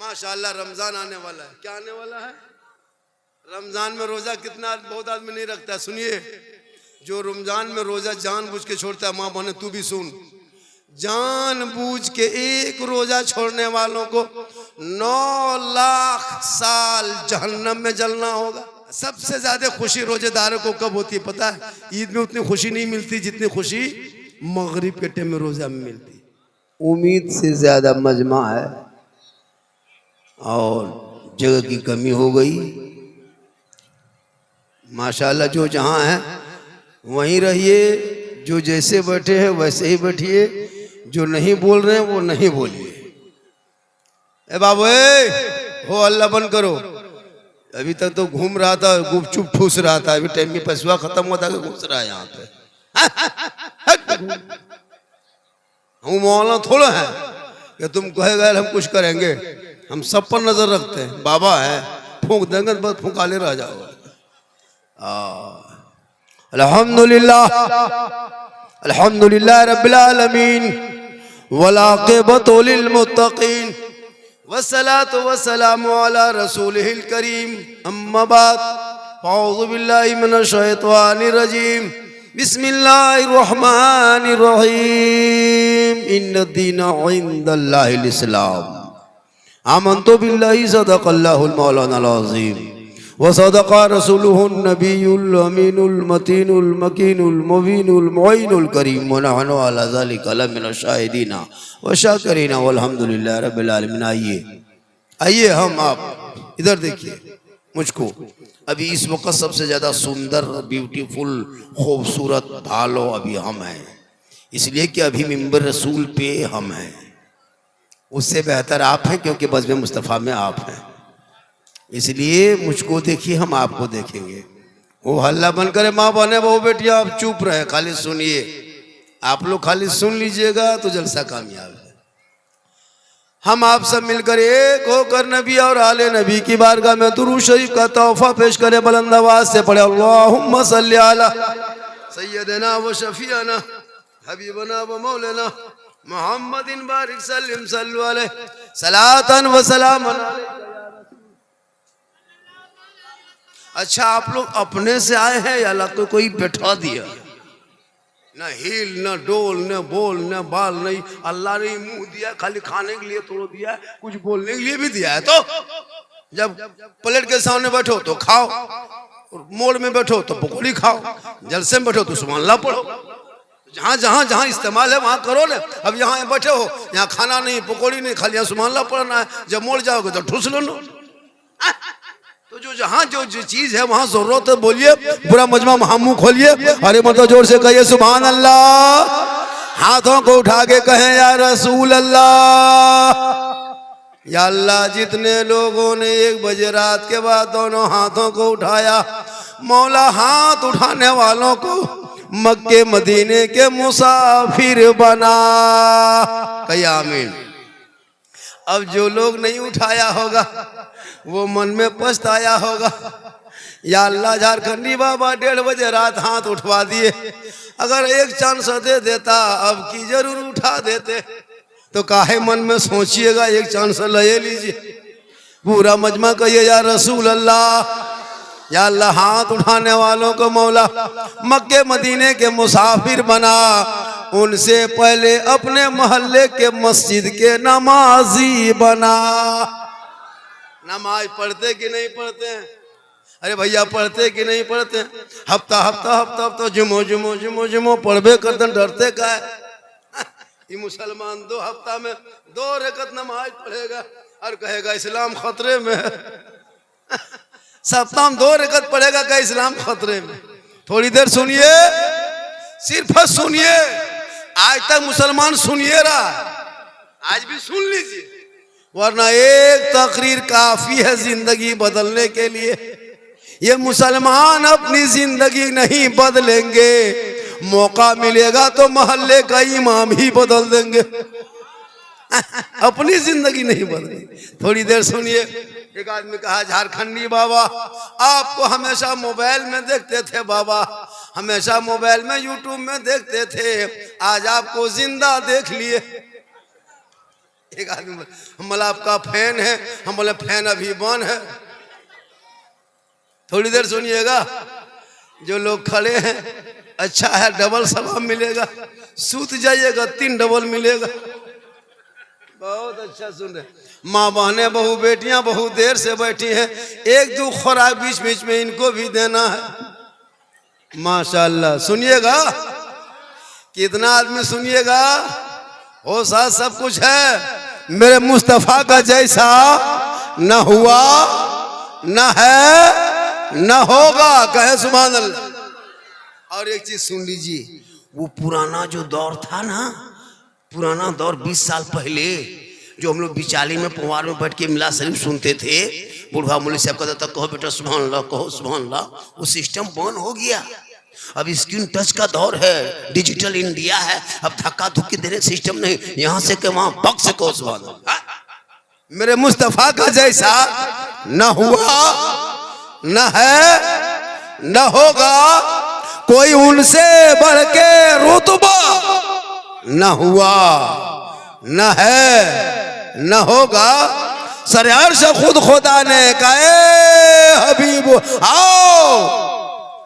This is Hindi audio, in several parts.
माशाल्लाह रमजान आने वाला है। क्या आने वाला है? रमजान में रोजा कितना बहुत आदमी नहीं रखता। सुनिए, जो रमजान में रोजा जानबूझ के छोड़ता है, माँ बहने तू भी सुन, जानबूझ के एक रोजा छोड़ने वालों को 9 लाख साल जहन्नम में जलना होगा। सबसे ज्यादा खुशी रोजेदारों को कब होती है पता है? ईद में उतनी खुशी नहीं मिलती जितनी खुशी मगरिब के टाइम में रोजा में मिलती। उम्मीद से ज्यादा मजमा है और जगह की कमी हो गई। माशाल्लाह, जो जहाँ है वहीं रहिए, जो जैसे बैठे हैं वैसे ही बैठिए, जो नहीं बोल रहे हैं वो नहीं बोलिए। ए बाबू, हो अल्लाह बंद करो। अभी तक तो घूम रहा था, गुपचुप ठूस रहा था, अभी टाइम में पैसा खत्म हुआ था कि घुस रहा है यहाँ पे। हम मौलाना थोड़ा है कि तुम कहेगा हम कुछ करेंगे। हम सब पर नजर रखते हैं। बाबा है, फूंक देंगे बस फूंकाले रह जाओगे। अल्हम्दुलिल्लाह अल्हम्दुलिल्लाह रब्बिल आलमीन वल आक़िबतु लिल मुत्तक़ीन वस्सलातु वस्सलामु अला रसूलिहिल करीम अम्मा बाद अऊज़ु बिल्लाहि मिनश शैतानिर रजीम बिस्मिल्लाहिर रहमानिर रहीम इन्नद-दीना इंदल्लाहिल इस्लाम आमन्तु बिल्लाहि सदक़ल्लाहुल मौलानाल अज़ीम व सदक़ा रसूलुहुन नबियुल अमीनुल मतीनुल मकीनुल मुबीनुल मुईनुल करीम व नहनु अला ज़ालिका लमिनश शाहिदीना व शाकिरीना वल्हम्दुलिल्लाहि रब्बिल आलमीन। आइए हम आप इधर देखिए मुझको। अभी इस वक्त सबसे ज़्यादा सुंदर, ब्यूटीफुल, खूबसूरत भालो अभी हम हैं, इसलिए कि अभी मिंबर रसूल पे हम हैं। उससे बेहतर आप हैं, क्योंकि बज़्म मुस्तफ़ा में आप हैं। इसलिए मुझको देखिए, हम आपको देखेंगे। वो हल्ला बन करे, माँ बने बहु बेटियां आप चुप रहे, खाली सुनिए। आप लोग खाली सुन लीजिएगा तो जलसा कामयाब है। हम आप सब मिलकर एक होकर नबी और आले नबी की बारगाह में दुरूद शरीफ का तोहफा पेश करें। बुलंद आवाज से पढ़े अल्लाहुम्मा सल्ली अला सय्यदना व शफीअना हबीबना व मौलाना मुहम्मदिन बारिक सल्लिम सल्लु अलैहि सलातन व सलामन। अच्छा, आप लोग अपने से आए हैं या अल्लाह को कोई बैठा दिया? न हिल, न डोल, न बोल, न बाल नहीं। अल्लाह ने मुंह दिया खाली खाने के लिए थोड़ा दिया है, कुछ बोलने के लिए भी दिया है। तो जब प्लेट के सामने बैठो तो खाओ, मोड़ में बैठो तो पकौड़ी खाओ, जलसे में बैठो तो सुभान अल्लाह पढ़ो। जहाँ जहाँ जहाँ इस्तेमाल है वहाँ करो ना। अब यहाँ बैठे हो, यहाँ खाना नहीं, पकौड़ी नहीं, खाली यहाँ सुभान अल्लाह पढ़ना है। जब मोड़ जाओगे तो ठूस लो। तो जो जहाँ जो चीज है वहां जरूरत है बोलिए। पूरा मजमा मुंह खोलिए, अरे मतलब जोर से कहिए सुभान अल्लाह। हाथों को उठा के कहें या रसूल अल्लाह। या अल्लाह, जितने लोगों ने 1 बजे रात के बाद दोनों हाथों को उठाया, मौला हाथ उठाने वालों को मक्के मदीने के मुसाफिर बना। कहिए आमीन। अब जो लोग नहीं उठाया होगा वो मन में पछताया होगा। या अल्लाह, झारखंडी बाबा 1:30 बजे रात हाथ उठवा दिए, अगर एक चांस दे देता अब की जरूर उठा देते। तो काहे मन में सोचिएगा, एक चांस ले लीजिए। पूरा मजमा कहिए या रसूल अल्लाह। या अल्लाह, हाथ उठाने वालों को मौला मक्के मदीने के मुसाफिर बना। उनसे पहले अपने मोहल्ले के मस्जिद के नमाजी बना। नमाज पढ़ते कि नहीं पढ़ते हैं? अरे भैया, पढ़ते कि नहीं पढ़ते हैं? हफ्ता हफ्ता हफ्ता हफ्ता जुमो जुमो जुमो जुमो पढ़बे करते, डरते का है? ये मुसलमान 2 हफ्ता में 2 रकत नमाज पढ़ेगा और कहेगा इस्लाम खतरे में है। सप्ताह में 2 रकत पढ़ेगा का इस्लाम खतरे में। थोड़ी देर सुनिए, सिर्फ सुनिए। आज तक मुसलमान सुनिए रहा, आज भी सुन लीजिए, वरना एक तकरीर काफी है जिंदगी बदलने के लिए। ये मुसलमान अपनी जिंदगी नहीं बदलेंगे, मौका मिलेगा तो मोहल्ले का इमाम ही बदल देंगे। अपनी जिंदगी नहीं बदलेंगे। थोड़ी देर सुनिए। एक आदमी कहा, झारखंडी बाबा आपको हमेशा मोबाइल में देखते थे, बाबा हमेशा मोबाइल में, यूट्यूब में देखते थे, आज आपको जिंदा देख लिए। एक आदमी हम बोला आपका फैन है, हम बोले फैन अभी बन है। थोड़ी देर सुनिएगा, जो लोग खड़े हैं अच्छा है, डबल सवाब मिलेगा, सूत जाइएगा 3 डबल मिलेगा। बहुत अच्छा सुन रहे। माँ बहने बहू बेटियां बहुत देर से बैठी हैं, 1-2 खुराक बीच बीच में इनको भी देना है। माशाल्लाह सुनिएगा, कितना आदमी सुनिएगा, हो साथ सब कुछ है। मेरे मुस्तफा का जैसा न हुआ न है न होगा, कहे सुभान अल्लाह। और एक चीज सुन लीजिए, वो पुराना जो दौर था ना, पुराना दौर 20 साल पहले, जो हम लोग बिचाली में पुवार में बैठ के मिला शरीफ सुनते थे, बुढ़ा मौलवी साहब कहता था कहो बेटा सुभान अल्लाह, कहो सुभान अल्लाह। वो सिस्टम बंद हो गया। अब स्क्रीन टच का दौर है, डिजिटल इंडिया है। अब धक्का धुक्की देने सिस्टम नहीं, यहाँ से के वहां पक से कहो सुभान अल्लाह। मेरे मुस्तफा का जैसा न हुआ न है न होगा, कोई उनसे बढ़ के रुतबा न हुआ न है न होगा। सर अर्श खुद खुदा ने कहा हबीब आओ,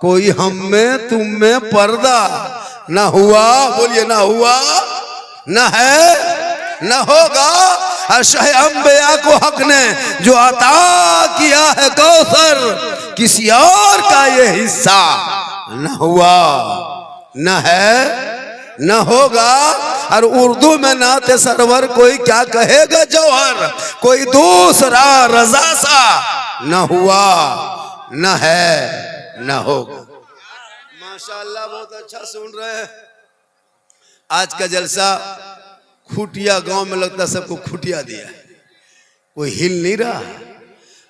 कोई हम में तुम में पर्दा न हुआ, बोलिए न हुआ न है न होगा। अर्श-ए अंबिया को हक ने जो अता किया है कौसर, किसी और का ये हिस्सा न हुआ न है न होगा। और उर्दू में नाते सरवर कोई क्या कहेगा जौहर, कोई दूसरा रजा सा न हुआ न है न होगा। माशाअल्लाह बहुत अच्छा सुन रहे हैं। आज का जलसा खुटिया गांव में लगता सबको खुटिया दिया, कोई हिल नहीं रहा।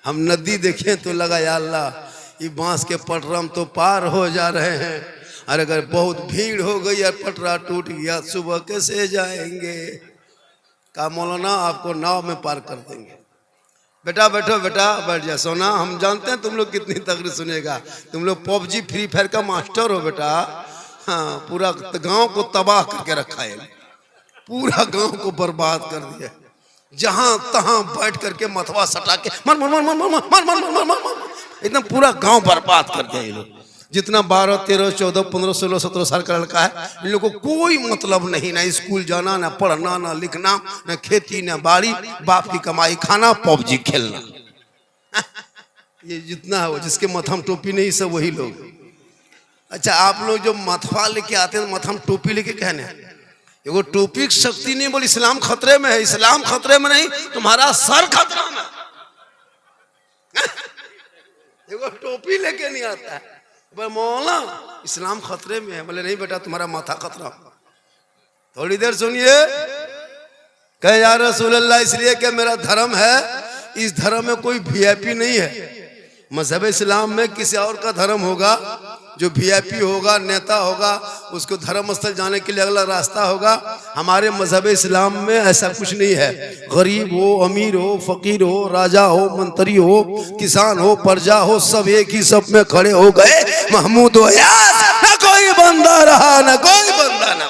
हम नदी देखें तो लगा या अल्लाह ये बांस के पटरम तो पार हो जा रहे हैं, और अगर बहुत भीड़ हो गई और पटरा टूट गया सुबह कैसे जाएंगे। का मौलाना आपको नाव में पार कर देंगे। बेटा बैठो, बेटा बैठ जा सोना, हम जानते हैं तुम लोग कितनी तकरीर सुनेगा, तुम लोग पबजी फ्री फायर का मास्टर हो बेटा। हाँ, पूरा गांव को तबाह करके रखा है, पूरा गांव को बर्बाद कर दिया। जहां तहां बैठ करके मथवा सटा के मर मर मर मर मर मर मर मर मर मर, एकदम पूरा गांव बर्बाद कर दिया ये लोग। जितना 12, 13, 14, 15, 16, 17 साल का लड़का है, इन लोगों को कोई मतलब नहीं, ना स्कूल जाना, ना पढ़ना, ना लिखना, ना खेती, ना बाड़ी, बाप की कमाई खाना, पबजी खेलना। ये जितना है वो, जिसके मथम टोपी नहीं सब वही लोग। अच्छा, आप लोग जो मथवा लेके आते हैं मथम टोपी लेके कहने, वो टोपी शक्ति नहीं, बोल इस्लाम खतरे में है। इस्लाम खतरे में नहीं, तुम्हारा सर खतरा में। वो टोपी लेके नहीं आता है, बोले मौला इस्लाम खतरे में है। बोले नहीं बेटा तुम्हारा माथा खतरा। थोड़ी देर सुनिए, कहे या रसूल अल्लाह इसलिए कि मेरा धर्म है, इस धर्म में कोई वीआईपी नहीं है। मजहब इस्लाम में किसी और का धर्म होगा, जो वीआईपी होगा, नेता होगा, उसको धर्म स्थल जाने के लिए अगला रास्ता होगा। हमारे मजहब इस्लाम में ऐसा कुछ नहीं है। गरीब हो, अमीर हो, फकीर हो, राजा हो, मंत्री हो, किसान हो, प्रजा हो, सब एक ही सब में खड़े हो गए। महमूद हो यार, न कोई बंदा रहा न कोई बंदा ना।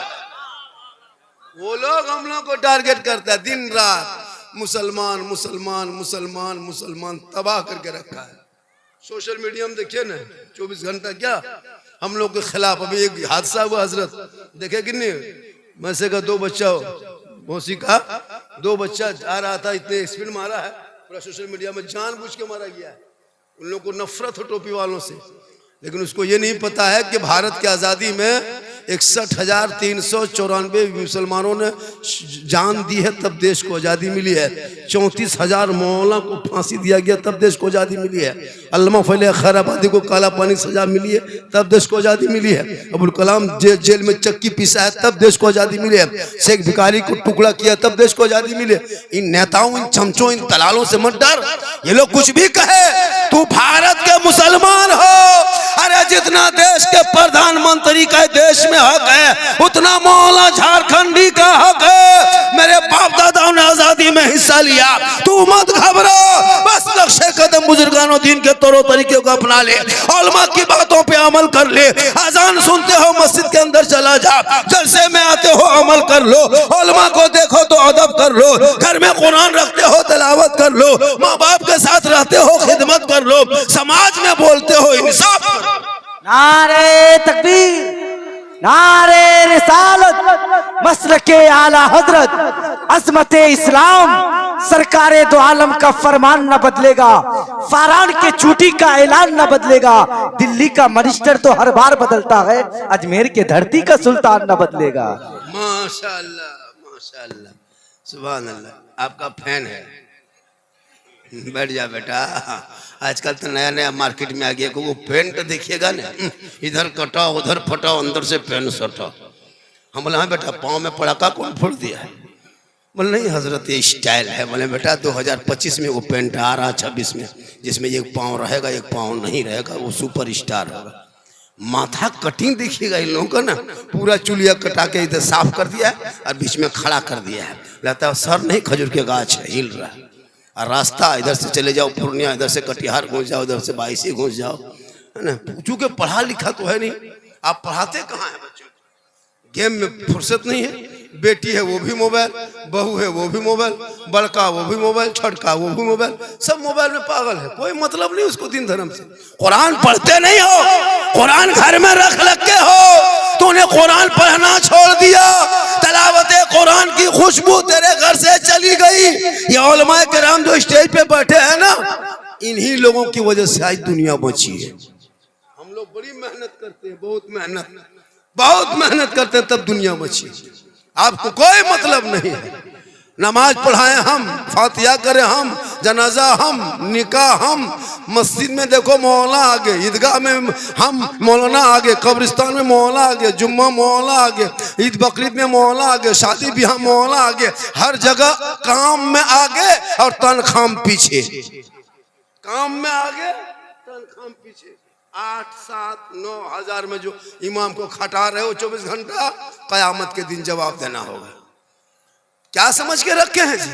वो लोग हम लोग को टारगेट करता है दिन रात, मुसलमान मुसलमान मुसलमान मुसलमान, तबाह करके रखा है। सोशल मीडिया में देखिए ना 24 घंटा क्या हम लोग के खिलाफ। अभी एक हादसा हुआ हजरत, देखे कि नहीं, मैसे का 2 बच्चा हो, मौसी का 2 बच्चा आ रहा था, इतने स्पीड मारा है, पूरा सोशल मीडिया में जानबूझ के मारा गया है। उन लोगों को नफरत हो टोपी वालों से, लेकिन उसको ये नहीं पता है कि भारत की आज़ादी में 61,394 मुसलमानों ने जान दी है, तब देश को आज़ादी मिली है। 34,000 मौलाना को फांसी दिया गया, तब देश को आज़ादी मिली है। अल्लामा फैले खैराबादी को काला पानी सजा मिली है, तब देश को आज़ादी मिली है। अबुल कलाम जेल में चक्की पीसा है, तब देश को आज़ादी मिली है। शेख भिखारी को टुकड़ा किया, तब देश को आज़ादी मिली है। इन नेताओं, इन चमचों, इन दलालों से मत डर। ये लोग कुछ भी कहे, तू भारत के मुसलमान हो। अरे जितना देश के प्रधानमंत्री का देश में हक है, उतना मौलाना झारखंडी का हक है। मेरे बाप दादाओं ने आजादी में हिस्सा लिया, तू मत घबरा, बस नक्शे कदम बुजुर्गानों दीन के तौर तरीके को अपना ले, उलमा की बातों पे अमल कर ले। अजान सुनते हो मस्जिद के अंदर चला जा, जलसे में आते हो अमल कर लो, उलमा को देखो तो अदब कर लो, घर में कुरान रखते हो तिलावत कर लो, माँ बाप के साथ रहते हो खिदमत कर लो, समाज में बोलते हो इंसाफ करो। नारे तकबीर, नारे रिसालत, मसलके आला हजरत, अजमते इस्लाम, सरकारे दो आलम का फरमान न बदलेगा, फारान के चूटी का ऐलान न बदलेगा। दिल्ली का मिनिस्टर तो हर बार बदलता है, अजमेर के धरती का सुल्तान न बदलेगा। माशाअल्लाह माशाअल्लाह, सुभान अल्लाह। आपका फैन है, बैठ जा बेटा। आजकल तो नया नया मार्केट में आ गया, को वो पेंट देखिएगा ना, इधर कटा उधर फटा, अंदर से पेन सटा। हम बोले हाँ बेटा, पाँव में पड़ाका कौन फोड़ दिया है? बोले नहीं हजरत ये स्टाइल है। बोले बेटा 2025 में वो पेंट आ रहा, 26 में, जिसमें एक पाँव रहेगा एक पाँव नहीं रहेगा, वो सुपर स्टार होगा। माथा कटिंग देखिएगा इन लोगों का ना, पूरा चुलिया कटा के इधर साफ कर दिया है और बीच में खड़ा कर दिया है, लगता है सर नहीं खजूर के गाछ है, हिल रहा है। और रास्ता इधर से चले जाओ पूर्णिया, इधर से कटिहार घुस जाओ, इधर से बाईसी घुस जाओ, है ना। चूंकि पढ़ा लिखा तो है नहीं, आप पढ़ाते कहाँ हैं बच्चों? गेम में फुर्सत नहीं है। बेटी है वो भी मोबाइल, बहू है वो भी मोबाइल, बड़का वो भी मोबाइल, छड़का वो भी मोबाइल, सब मोबाइल में पागल है। कोई मतलब नहीं उसको दिन धर्म से। कुरान पढ़ते नहीं हो, कुरान घर में रख के हो, तूने कुरान पढ़ना छोड़ दिया, तलावते कुरान की खुशबू तेरे घर से चली गई। ये उलमाए किराम जो स्टेज पे बैठे हैं ना, इन्हीं लोगों की वजह से आज दुनिया बची है। हम लोग बड़ी मेहनत करते हैं, बहुत मेहनत करते हैं, तब दुनिया बची। आपको कोई मतलब नहीं है। नमाज पढ़ाएं हम, फातिहा करें हम, जनाजा हम, निकाह हम, मस्जिद में देखो मौलाना आगे, ईदगाह में हम मौलाना आगे, कब्रिस्तान में मौलाना आगे, जुम्मा मौलाना आगे, ईद बकरीद में मौलाना आगे, शादी ब्याह मौलाना आगे, हर जगह काम में आगे और तनख्वाह पीछे। काम में आगे तनख्वाह पीछे। 8, 7, 9 हजार में जो इमाम को खटा रहे हो 24 घंटा, कयामत के दिन जवाब देना होगा। क्या समझ के रखे हैं जी?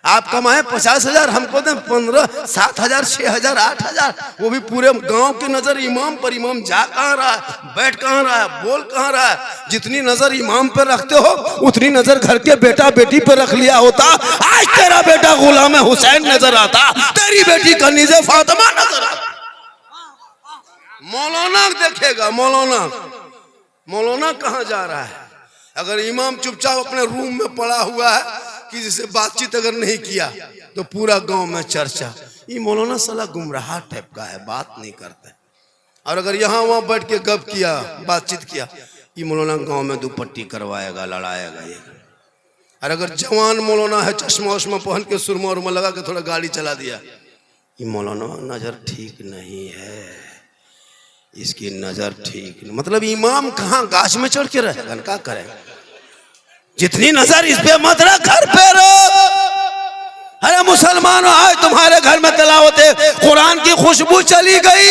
आप कमाए 50,000, हमको दें 15, 7,000, 6,000, 8,000, वो भी पूरे गांव की नजर इमाम पर। इमाम जा कहाँ रहा है, बैठ कहाँ रहा है, बोल कहाँ रहा है? जितनी नजर इमाम पर रखते हो उतनी नजर घर के बेटा बेटी पर रख लिया होता। आज तेरा बेटा गुलाम हुसैन नजर आता, तेरी बेटी कनीज़े फातिमा नजर आता। मौलाना देखेगा, मौलाना कहाँ जा रहा है? अगर इमाम चुपचाप अपने रूम में पड़ा हुआ है, किसी से बातचीत अगर नहीं किया तो पूरा गांव में चर्चा, ये मौलाना साला गुमराह टाइप का है, बात नहीं करता। और अगर यहाँ वहाँ बैठ के गप किया, बातचीत किया, ये मौलाना गांव में दुपट्टी करवाएगा, लड़ाएगा ये। और अगर जवान मौलाना है, चश्मा उश्मा पहन के सुरमा उरमा लगा के थोड़ा गाड़ी चला दिया, ये मौलाना नजर ठीक नहीं है, इसकी नजर ठीक नहीं। मतलब इमाम कहाँ गाछ में चढ़ के रहेगा, क्या करेगा? जितनी नजर इस पे मत रख, घर पे रख। अरे मुसलमानों, आज तुम्हारे घर में तिलावत कुरान की खुशबू चली गई।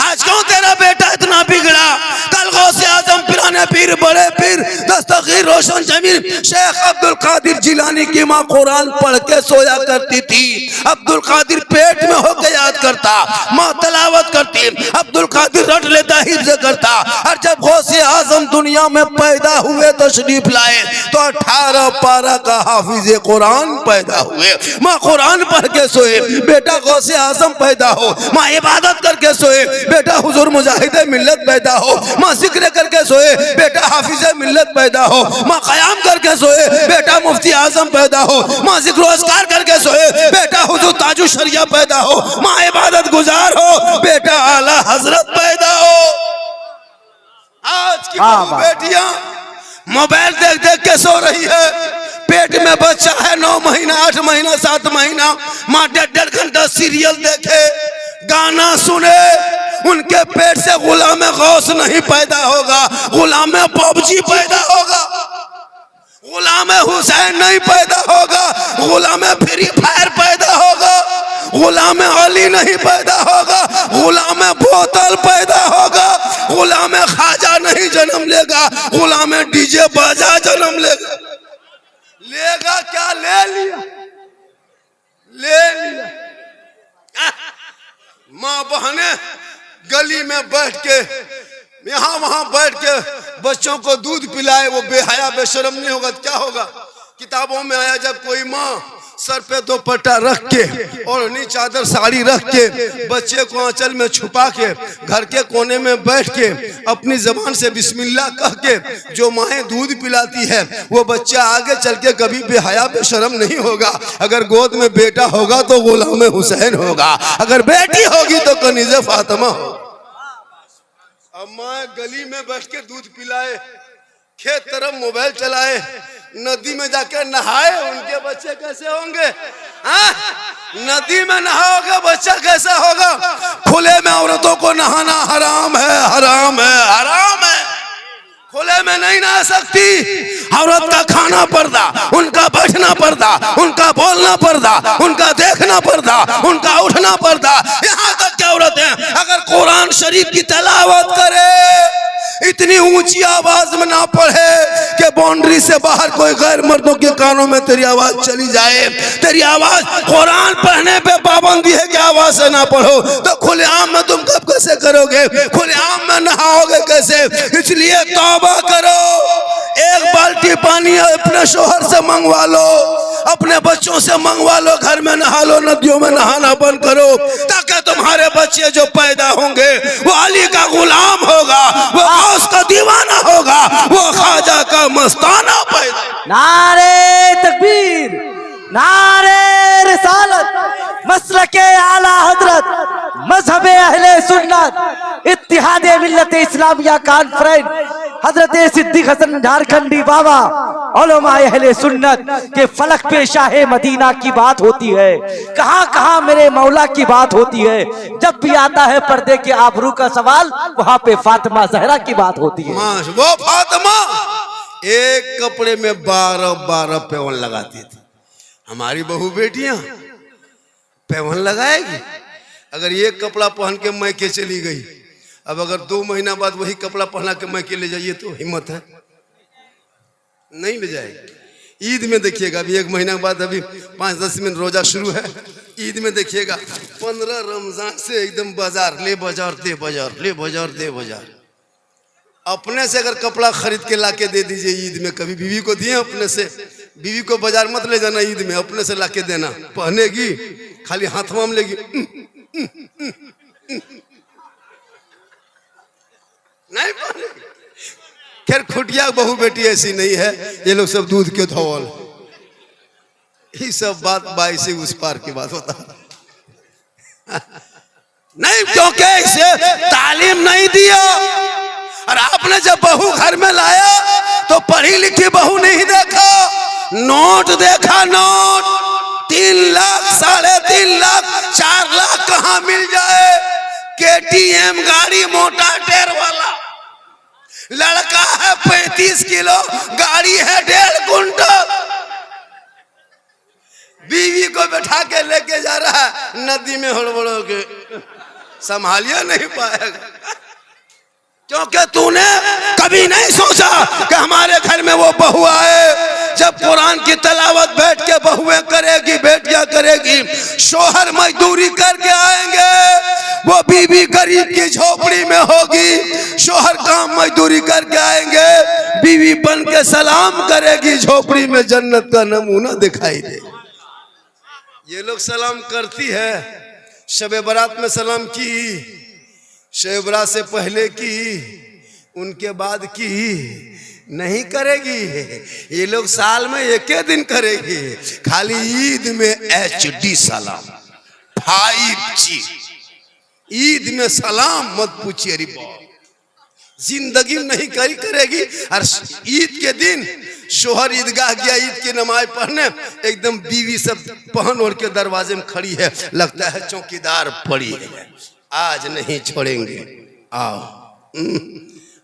आज क्यों तेरा बेटा इतना बिगड़ा? कल गौसे आजम पिराने पीर, बड़े पीर, दस्तगीर रोशन जमीर शेख अब्दुल कादिर जिलानी की माँ कुरान पढ़ के सोया करती थी। अब्दुल कादिर पेट में होकर याद करता, माँ तिलावत करती, अब्दुल कादिर रट लेता, हिफ्ज़ करता। और जब गौसे आजम दुनिया में पैदा हुए, तशरीफ लाए, तो 18 पारा का हाफिज कुरान पैदा हुए। माँ कुरान पढ़ के सोए, बेटा गौसे आजम पैदा हो। माँ इबादत करके सोए, बेटा हुजूर मुजाहिद मिल्लत पैदा हो। माँ जिक्र करके सोए, बेटा हाफिज मिल्लत पैदा हो। माँ क़याम करके सोए, बेटा मुफ्ती आजम पैदा हो। माँ जिक्र अस्कार करके सोए, बेटा हुजूर ताजु शरिया पैदा हो। माँ इबादत गुजार हो, बेटा आला हजरत पैदा हो। आज की बेटियां मोबाइल देख देख के सो रही है। पेट में बच्चा है 9 महीना, 8 महीना, 7 महीना, माँ 1.5 घंटा सीरियल देखे, गाना सुने, उनके पेट से गुलाम गौस नहीं पैदा होगा, गुलाम पबजी पैदा होगा, गुलाम हुसैन नहीं पैदा होगा, गुलाम फ्री फायर पैदा होगा, गुलाम अली नहीं पैदा होगा, गुलाम बोतल पैदा होगा, गुलाम खाजा नहीं जन्म लेगा, गुलाम डीजे बाजा जन्म लेगा। लेगा क्या? ले लिया। माँ बहने गली में बैठ के यहाँ वहां बैठ के बच्चों को दूध पिलाए, वो बेहया बेशरम नहीं होगा तो क्या होगा? किताबों में आया जब कोई माँ सर पे दुपट्टा रख के और नी चादर साड़ी रख के बच्चे को आंचल में छुपा के घर के कोने में बैठ के अपनी जबान से बिस्मिल्लाह कह के जो माएँ दूध पिलाती है, वो बच्चा आगे चल के कभी बेहया बेशरम नहीं होगा। अगर गोद में बेटा होगा तो गुलाम हुसैन होगा, अगर बेटी होगी तो कनीज़े फातिमा होगा। अब माँ गली में बैठ के दूध पिलाए, खेत तरफ मोबाइल चलाए, नदी में जाके नहाए, उनके बच्चे कैसे होंगे? नदी में नहाओगे बच्चा कैसे होगा? खुले में औरतों को नहाना हराम है, हराम है, हराम है। खुले में नहीं नहा सकती औरत का खाना पर्दा, उनका बैठना पर्दा, उनका बोलना पर्दा, उनका देखना पर्दा, उनका उठना पर्दा। यहाँ तक क्या औरत है अगर कुरान शरीफ की तिलावत करे, इतनी ऊंची आवाज में ना पढ़े कि बाउंड्री से बाहर कोई गैर मर्दों के कानों में तेरी आवाज चली जाए, तेरी आवाज कुरान पढ़ने पे पाबंदी है कि आवाज से ना पढ़ो, तो खुलेआम में तुम कब कैसे करोगे? खुलेआम में नहाओगे कैसे? इसलिए तौबा करो, एक बाल्टी पानी अपने शोहर से मंगवा लो, अपने बच्चों से मंगवा लो, घर में नहा लो, नदियों में नहाना बंद करो, ताकि तुम्हारे बच्चे जो पैदा होंगे वो अली का गुलाम होगा, वो गौस का दीवाना होगा, वो ख्वाजा का मस्ताना पैदा। नारे तकबीर, नारे रिसालत, मसलके आला हजरत, मजहबे अहले सुन्नत, इत्तिहादे मिल्लत इस्लामिया कॉन्फ्रेंस, हजरत सिद्दीक हसन झारखंडी बाबा, उलमाए अहले सुन्नत के फलक पे शाहे मदीना की बात होती है। कहाँ कहाँ मेरे मौला की बात होती है। जब भी आता है पर्दे के आबरू का सवाल, वहाँ पे फातिमा जहरा की बात होती है। वो फातिमा एक कपड़े में 12-12 पेवन लगाती थी। हमारी बहू बेटियां पेवन लगाएगी? अगर एक कपड़ा पहन के मैके चली गई, अब अगर 2 महीना बाद वही कपड़ा पहना के मैके ले जाइए तो हिम्मत है? नहीं ले जाएगी। ईद में देखिएगा, अभी 1 महीना बाद, अभी 5-10 मिनट रोजा शुरू है, ईद में देखिएगा 15 रमजान से एकदम बाजार ले बाजार दे बाजार, ले बाजार दे बाजार। अपने से अगर कपड़ा खरीद के लाके दे दीजिए ईद में, कभी बीवी को दिए अपने से, बीवी को बाजार मत ले जाना ईद में, अपने से लाके देना, पहनेगी खाली हाथ माम लेगी, नहीं पहनेगी। खैर खुटिया बहू बेटी ऐसी नहीं है, ये लोग सब दूध के धौल, ये सब बात बाई से उस पार की बात होता नहीं, क्योंकि इसे तालीम नहीं दिया। और आपने जब बहू घर में लाया तो पढ़ी लिखी बहू नहीं देखा, नोट देखा, नोट 3 लाख, 3.5 लाख, 4 लाख कहाँ मिल जाए? KTM गाड़ी मोटा टायर वाला, लड़का है 35 किलो, गाड़ी है 1.5 कुंटल, बीवी को बैठा के लेके जा रहा है नदी में, हड़बड़ो के संभालिया नहीं पाएगा, क्योंकि तूने कभी नहीं सोचा कि हमारे घर में वो बहू आए। जब कुरान की तिलावत बैठ के बहुएं करेगी, बेटियां करेगी, शोहर मजदूरी करके आएंगे, वो बीवी गरीब की झोपड़ी में होगी, शोहर काम मजदूरी करके आएंगे, बीवी बन के सलाम करेगी, झोपड़ी में जन्नत का नमूना दिखाई दे। ये लोग सलाम करती है, शबे बारात में सलाम की, शबे बारात से पहले की, उनके बाद की नहीं करेगी। ये लोग साल में 1 दिन करेगी, खाली ईद में HD सलाम, 5G। ईद में सलाम मत पूछिए, रे जिंदगी में नहीं करेगी। और ईद के दिन शोहर ईदगाह गया ईद की नमाज पढ़ने, एकदम बीवी सब पहन ओढ़ के दरवाजे में खड़ी है, लगता है चौकीदार पड़ी है, आज नहीं छोड़ेंगे, आओ।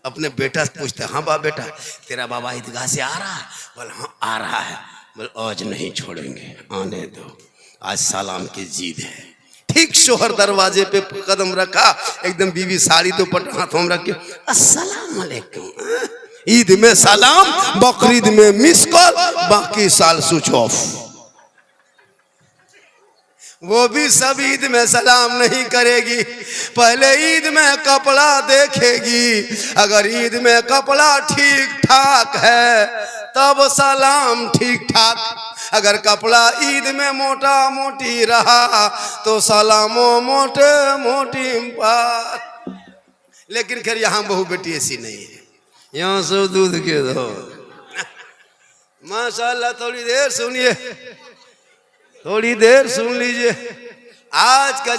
अपने बेटा से पूछते, हाँ बाप बेटा तेरा बाबा ईदगाह से आ रहा है? बोल हाँ आ रहा है। बोल आज नहीं छोड़ेंगे, आने दो, आज सलाम की जिद है। ठीक शोहर दरवाजे पे कदम रखा, एकदम बीवी साड़ी तो पट हाथों में रख के अस्सलाम वालेकुम। ईद में सलाम, बकरीद में मिस कॉल, बाकी साल स्विच ऑफ। वो भी सब ईद में सलाम नहीं करेगी, पहले ईद में कपड़ा देखेगी। अगर ईद में कपड़ा ठीक ठाक है तब सलाम ठीक ठाक। अगर कपड़ा ईद में मोटा मोटी रहा तो सलामो मोटे मोटी पार। लेकिन खैर यहाँ बहू बेटी ऐसी नहीं है, यहाँ सब दूध के दो। माशाल्लाह, थोड़ी देर सुनिए, थोड़ी देर सुन लीजिए। आज का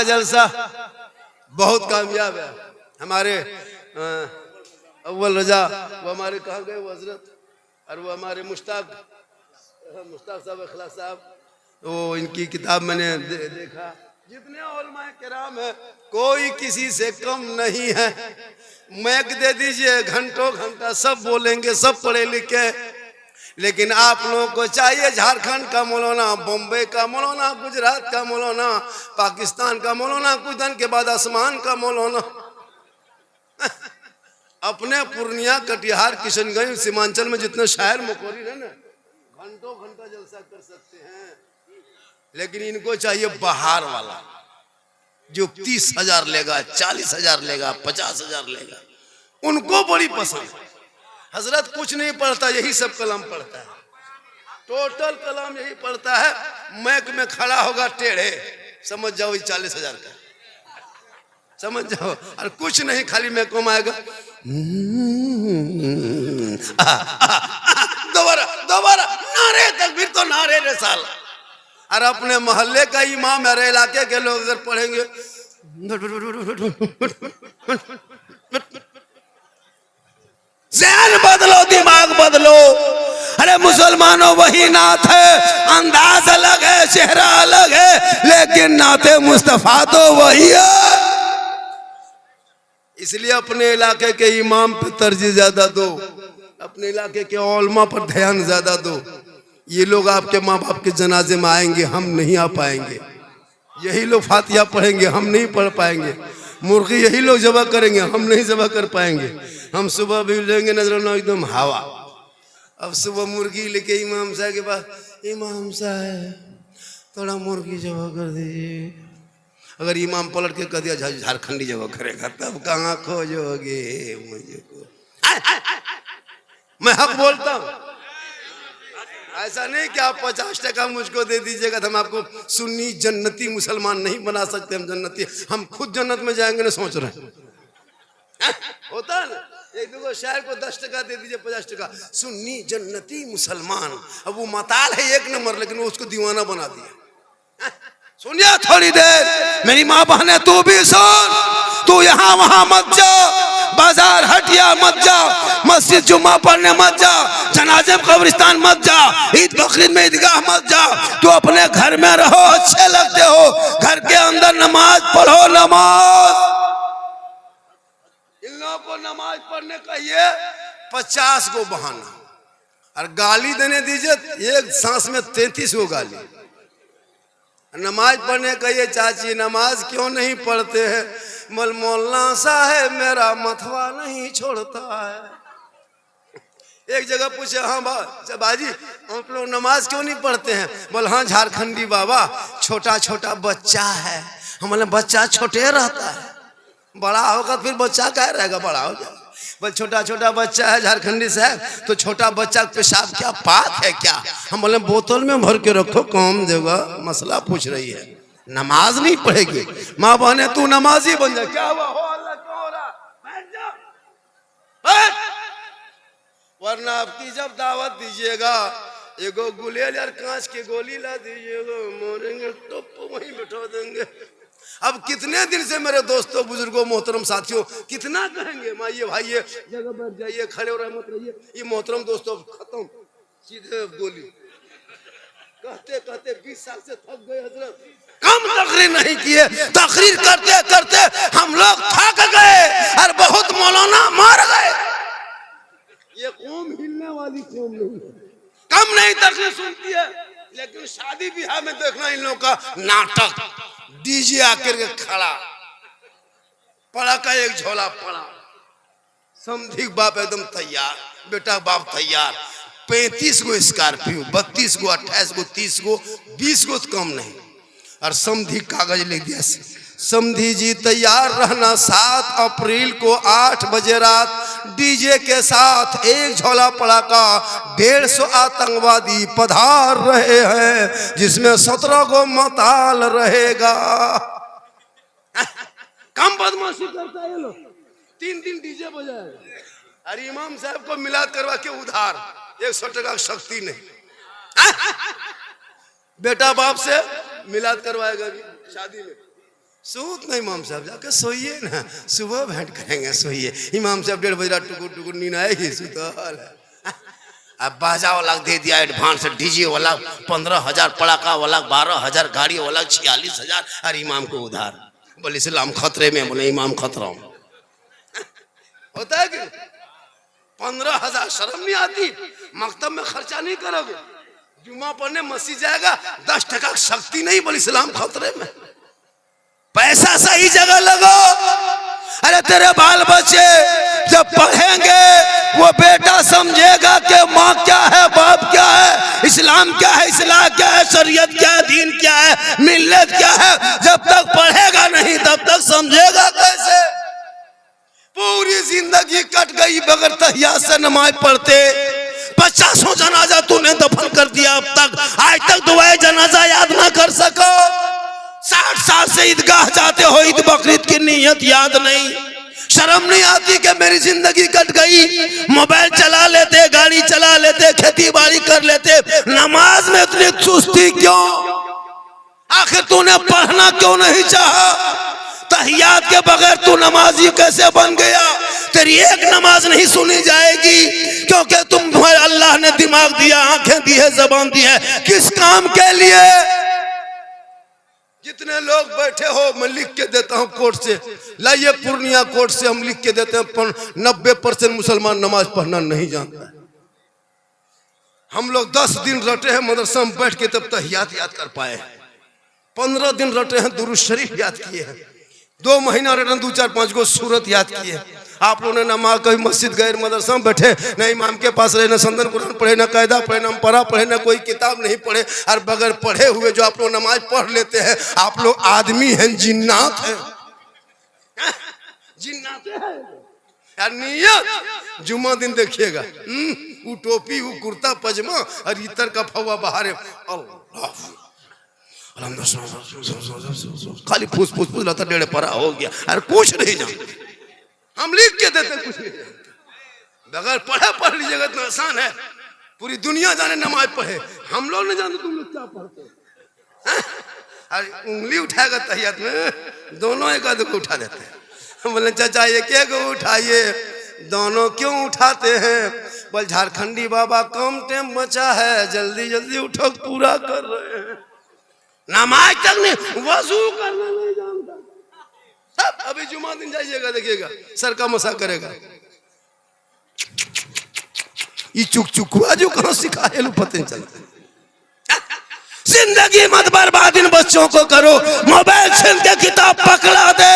जलसा बहुत कामयाब है। हमारे अव्वल रजा वो हमारे कहाँ गए वो हजरत, और वो हमारे मुश्ताक साहब अखलाक साहब, वो इनकी किताब मैंने देखा। जितने उलमाए किराम है कोई किसी से कम नहीं है। मैक दे दीजिए, घंटों घंटा सब बोलेंगे, सब पढ़े लिखे। लेकिन आप लोगों को चाहिए झारखंड का मौलाना, बॉम्बे का मौलाना, गुजरात का मौलाना, पाकिस्तान का मौलाना, कुछ दिन के बाद आसमान का मौलाना। अपने पूर्णिया, कटिहार, किशनगंज, सीमांचल में जितने शायर मुकोरी है ना, घंटों घंटा जलसा कर सकते हैं। लेकिन इनको चाहिए बाहर वाला, जो 30,000 लेगा, 40,000 लेगा, 50,000 लेगा। उनको बड़ी पसंद। हजरत कुछ नहीं पढ़ता, यही सब कलाम पढ़ता है, टोटल कलाम यही पढ़ता है। मैक में खड़ा होगा टेढ़े, समझ जाओ 40,000 का, समझ जाओ। और कुछ नहीं, खाली मैक को आएगा। दोबारा नारे तकबीर तो नारे रे साल। और अपने मोहल्ले का इमाम, मेरे इलाके के लोग अगर पढ़ेंगे, ज़हन बदलो, दिमाग बदलो। अरे मुसलमानों, वही नात है, अंदाज अलग है, चेहरा अलग है, लेकिन नाते मुस्तफा तो वही है। इसलिए अपने इलाके के इमाम पे तरजीह ज्यादा दो, अपने इलाके के उलमा पर ध्यान ज्यादा दो। ये लोग आपके माँ बाप के जनाजे में आएंगे, हम नहीं आ पाएंगे। यही लोग फातिहा पढ़ेंगे, हम नहीं पढ़ पाएंगे। मुर्गी यही लोग जबा करेंगे, हम नहीं जबा कर पाएंगे। हम सुबह भी लेंगे नजर एकदम हवा। अब सुबह मुर्गी लेके इमाम साहब के पास, इमाम साहब थोड़ा मुर्गी जबा कर दीजिए। अगर इमाम पलट के कह दिया झारखंडी जबा करेगा, तब कहाँ खोजोगे मुझे को। मैं हक बोलता हूँ, ऐसा नहीं कि आप 50% मुझको दे दीजिएगा तो हम आपको सुन्नी जन्नती मुसलमान नहीं बना सकते। हम जन्नती, हम खुद जन्नत में जाएंगे ना सोच रहे हैं। होता है ना, एक दो शायर को 10% दे दीजिए, 50%, सुन्नी जन्नती मुसलमान। अब वो मताल है 1 नंबर, लेकिन वो उसको दीवाना बना दिया। सुनिए थोड़ी देर, मेरी माँ बहने, तू भी सुन। तू यहाँ वहां मत जाओ, बाजार हटिया मत जाओ, मस्जिद जुम्मा पढ़ने मत जाओ, जनाजे कब्रिस्तान मत जाओ, ईद बकरीद में ईदगाह मत जाओ। तू अपने घर में रहो, अच्छे लगते हो, घर के अंदर नमाज पढ़ो। नमाज, इन लोगों को नमाज पढ़ने का ये 50 को बहाना, और गाली देने दीजिए एक सांस में 33 को गाली। नमाज पढ़ने का ये चाची, नमाज क्यों नहीं पढ़ते हैं? मौलाना साहब मेरा मथवा नहीं छोड़ता है। एक जगह पूछे, हाँ बाजी आप लोग नमाज क्यों नहीं पढ़ते हैं? बोल हाँ झारखंडी बाबा, छोटा छोटा बच्चा है। हम बोले बच्चा छोटे रहता है, बड़ा होगा फिर बच्चा क्या रहेगा, बड़ा हो जाए। बोल छोटा छोटा बच्चा है झारखंडी साहब, तो छोटा बच्चा पेशाब क्या पाक है क्या? हम बोले बोतल में भर के रखो, कौन देगा? मसला पूछ रही है, नमाज नहीं पढ़ेगी। माँ बहने तू नमाजी बन जा। क्या हुआ? हो अल्लाह क्यों हो रहा? बैठ जा, बैठ। वरना आपकी जब दावत दीजिएगा, एगो गुलेल यार कांच की गोली ला दीजिएगा, मोरेंगे तो वहीं बैठा देंगे। अब कितने दिन से मेरे दोस्तों, बुजुर्गों, मोहतरम साथियों, कितना कहेंगे माइये भाइये, जगह बैठ जाइए, खड़े हो रहे मत रहिए। ये मोहतरम दोस्तों खत्म, सीधे गोली। कहते कहते 20 साल से थक गए हजरत, कम तकरीर नहीं किए। तकरीर करते करते हम लोग थक गए और बहुत मौलाना मार गए। ये कौम हिलने वाली कौम नहीं है, कम नहीं तकरीर सुनती है। लेकिन शादी ब्याह में देखना इन लोगों का नाटक, डीजे आकर के खड़ा, पड़ा का एक झोला पड़ा, समझी बाप एकदम तैयार, बेटा बाप तैयार, 35 गो स्कॉर्पियो, 32 गो, 28 गो, 30 गो, 20 गो तो कम नहीं। और समधी कागज लिख दिया, समधी जी तैयार रहना, 7 अप्रैल को 8 बजे रात डीजे के साथ 1 झोला पड़ाका, 150 आतंकवादी पधार रहे हैं, जिसमें 17 गो मताल रहेगा। कम बदमाशी करता है ये लोग। 3 दिन डीजे बजाए, अरे इमाम साहब को मिलाद करवा के उधार 100 टका की शक्ति नहीं। बेटा बाप से मिलाद करवाएगा शादी में, सूत नहीं। इमाम साहब जाके सोइए ना, सुबह भेंट करेंगे, सोइए। इमाम साहब 1:30 बजे टुकुर टुकुर नींद आएगी, सुतल है। अब बाजा वाला दे दिया एडवांस, डीजे वाला 15,000, पड़ाका वाला 12,000, गाड़ी वाला 46,000, और इमाम को उधार। बोले इस्लाम खतरे में, बोले इमाम खतरा में। होता है कि 15,000, शर्म नहीं आती? मकतब में खर्चा नहीं करोगे, जुम्मा पढ़ने मस्जिद जाएगा, 10 टका शक्ति नहीं, बोले इस्लाम खतरे में। पैसा सही जगह लगो। अरे तेरे बाल बच्चे जब पढ़ेंगे, वो बेटा समझेगा कि माँ क्या है, बाप क्या है, इस्लाम क्या है, इस्लाम क्या है, शरीयत क्या है, दीन क्या है, मिल्लत क्या है। जब तक पढ़ेगा नहीं तब तक समझेगा कैसे? पूरी जिंदगी कट गई बगैर तहियात से नमाज पढ़ते। 50 जनाजा तूने दफन कर दिया, अब तक आज तक दुआए जनाजा याद ना कर सको। 60 साल से ईदगाह जाते हो, ईद बकरीद की नीयत याद नहीं। शर्म नहीं आती कि मेरी जिंदगी कट गई? मोबाइल चला लेते, गाड़ी चला लेते, खेती बाड़ी कर लेते, नमाज में इतनी चुस्ती क्यों? आखिर तूने पढ़ना क्यों नहीं चाहा? तहियात के बगैर तू नमाजी कैसे बन गया? तेरी एक नमाज नहीं सुनी जाएगी, क्योंकि तुम्हारे अल्लाह ने दिमाग दिया, आंखें दी है, जबान दी है, किस काम के लिए? जितने लोग बैठे हो मैं लिख के देता हूं कोर्ट से, लाइए पूर्णिया कोर्ट से हम लिख के देते हैं 90% मुसलमान नमाज पढ़ना नहीं जानता है। हम लोग 10 दिन रटे हैं मदरसा में बैठ के, तब तहियात याद कर पाए। 15 दिन रटे हैं, दुरूद शरीफ याद किए हैं। 2 महीना रटन 2, 4, 5 गो सूरत याद किए। आप लोगों ने नमाज कभी मस्जिद गए, मदरसा में बैठे, न इमाम के पास रहे, न संदन कुरान पढ़े, न कायदा पढ़े, न पढ़ा पढ़े, न कोई किताब नहीं पढ़े, और बगैर पढ़े हुए जो आप लोग नमाज पढ़ लेते हैं, आप लोग आदमी हैं जिन्नात हैं? जिन्नात हैं यार। नियत जुम्मा दिन देखिएगा, वो टोपी, वो कुर्ता पजामा और इतर का फवा बाहर, खाली फूस फूस फूस लाता, 1.5 परा हो गया, अरे कुछ नहीं जानते। हम लिख के देते, कुछ नहीं जानते। बगैर पढ़े पढ़ लीजिएगा, इतना आसान है। पूरी दुनिया जाने नमाज पढ़े, हम लोग नहीं जानते तुम लोग क्या पढ़ते हैं। अरे उंगली उठाएगा तहियत में, दोनों एक आध को उठा देते हैं। बोले चाचा एक उठाइए, दोनों क्यों उठाते हैं? बोल झारखंडी बाबा कम टाइम बचा है, जल्दी जल्दी उठो, पूरा कर रहे हैं। नमाज तक नहीं, वजू करना नहीं जानता। अभी जुमा दिन जाइएगा, देखिएगा सर का मसा करेगा। ये चुक चुकुआ जो कहाँ सिखाए लो पता नहीं चलता। जिंदगी मत बर्बाद इन बच्चों को करो, मोबाइल छीन के किताब पकड़ा दे।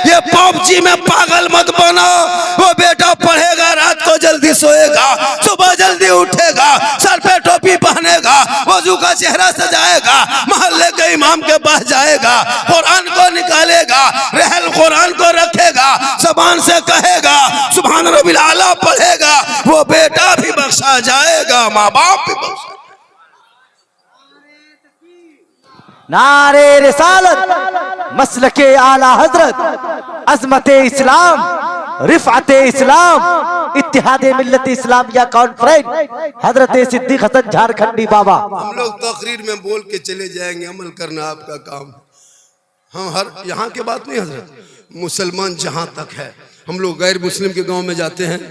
ये पबजी में पागल मत बनो। वो बेटा पढ़ेगा, रात को जल्दी सोएगा, सुबह जल्दी उठेगा, सर पे टोपी पहनेगा, वजू का चेहरा सजाएगा, मोहल्ले के इमाम के पास जाएगा, कुरान को निकालेगा, रहल कुरान को रखेगा, जबान से कहेगा सुभान रब्बिल आला पढ़ेगा, वो बेटा भी बख्शा जाएगा, माँ बाप भी बख्शा। नारे रिसालत, मसलके आला हजरत, अजमत इस्लाम, रिफअत इस्लाम, इत्तिहादे मिल्लत इस्लामिया कॉन्फ्रेंस, हजरत सिद्दीक हसन झारखंडी बाबा। हम लोग तकरीर में बोल के चले जाएंगे, अमल करना आपका काम। हम हर यहाँ के बात नहीं हजरत, मुसलमान जहाँ तक है, हम लोग गैर मुस्लिम के गांव में जाते हैं,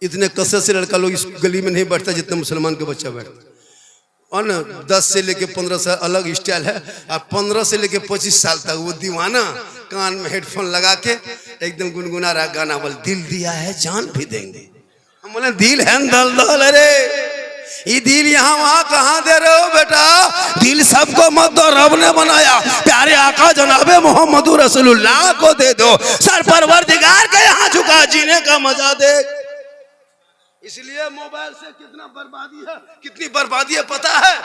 इतने कसरत से लड़का लोग इस गली में नहीं बैठता जितना मुसलमान के बच्चा बैठता। और न 10 से लेके 15 साल अलग स्टाइल है, और 15 से लेके 25 साल तक वो दीवाना कान में हेडफोन लगा के एकदम गुनगुना रहा गाना, बोल दिल दिया है जान भी देंगे। हम बोले दिल है दल दल, अरे ये दिल यहाँ वहाँ कहाँ दे रहे हो बेटा? दिल सबको मत दो, रब ने बनाया, प्यारे आका जनाबे मोहम्मद रसूलुल्लाह को दे दो, सर परवरदिगार के यहाँ झुका, जीने का मजा दे। इसलिए मोबाइल से कितना बर्बादी है, कितनी बर्बादी है पता है।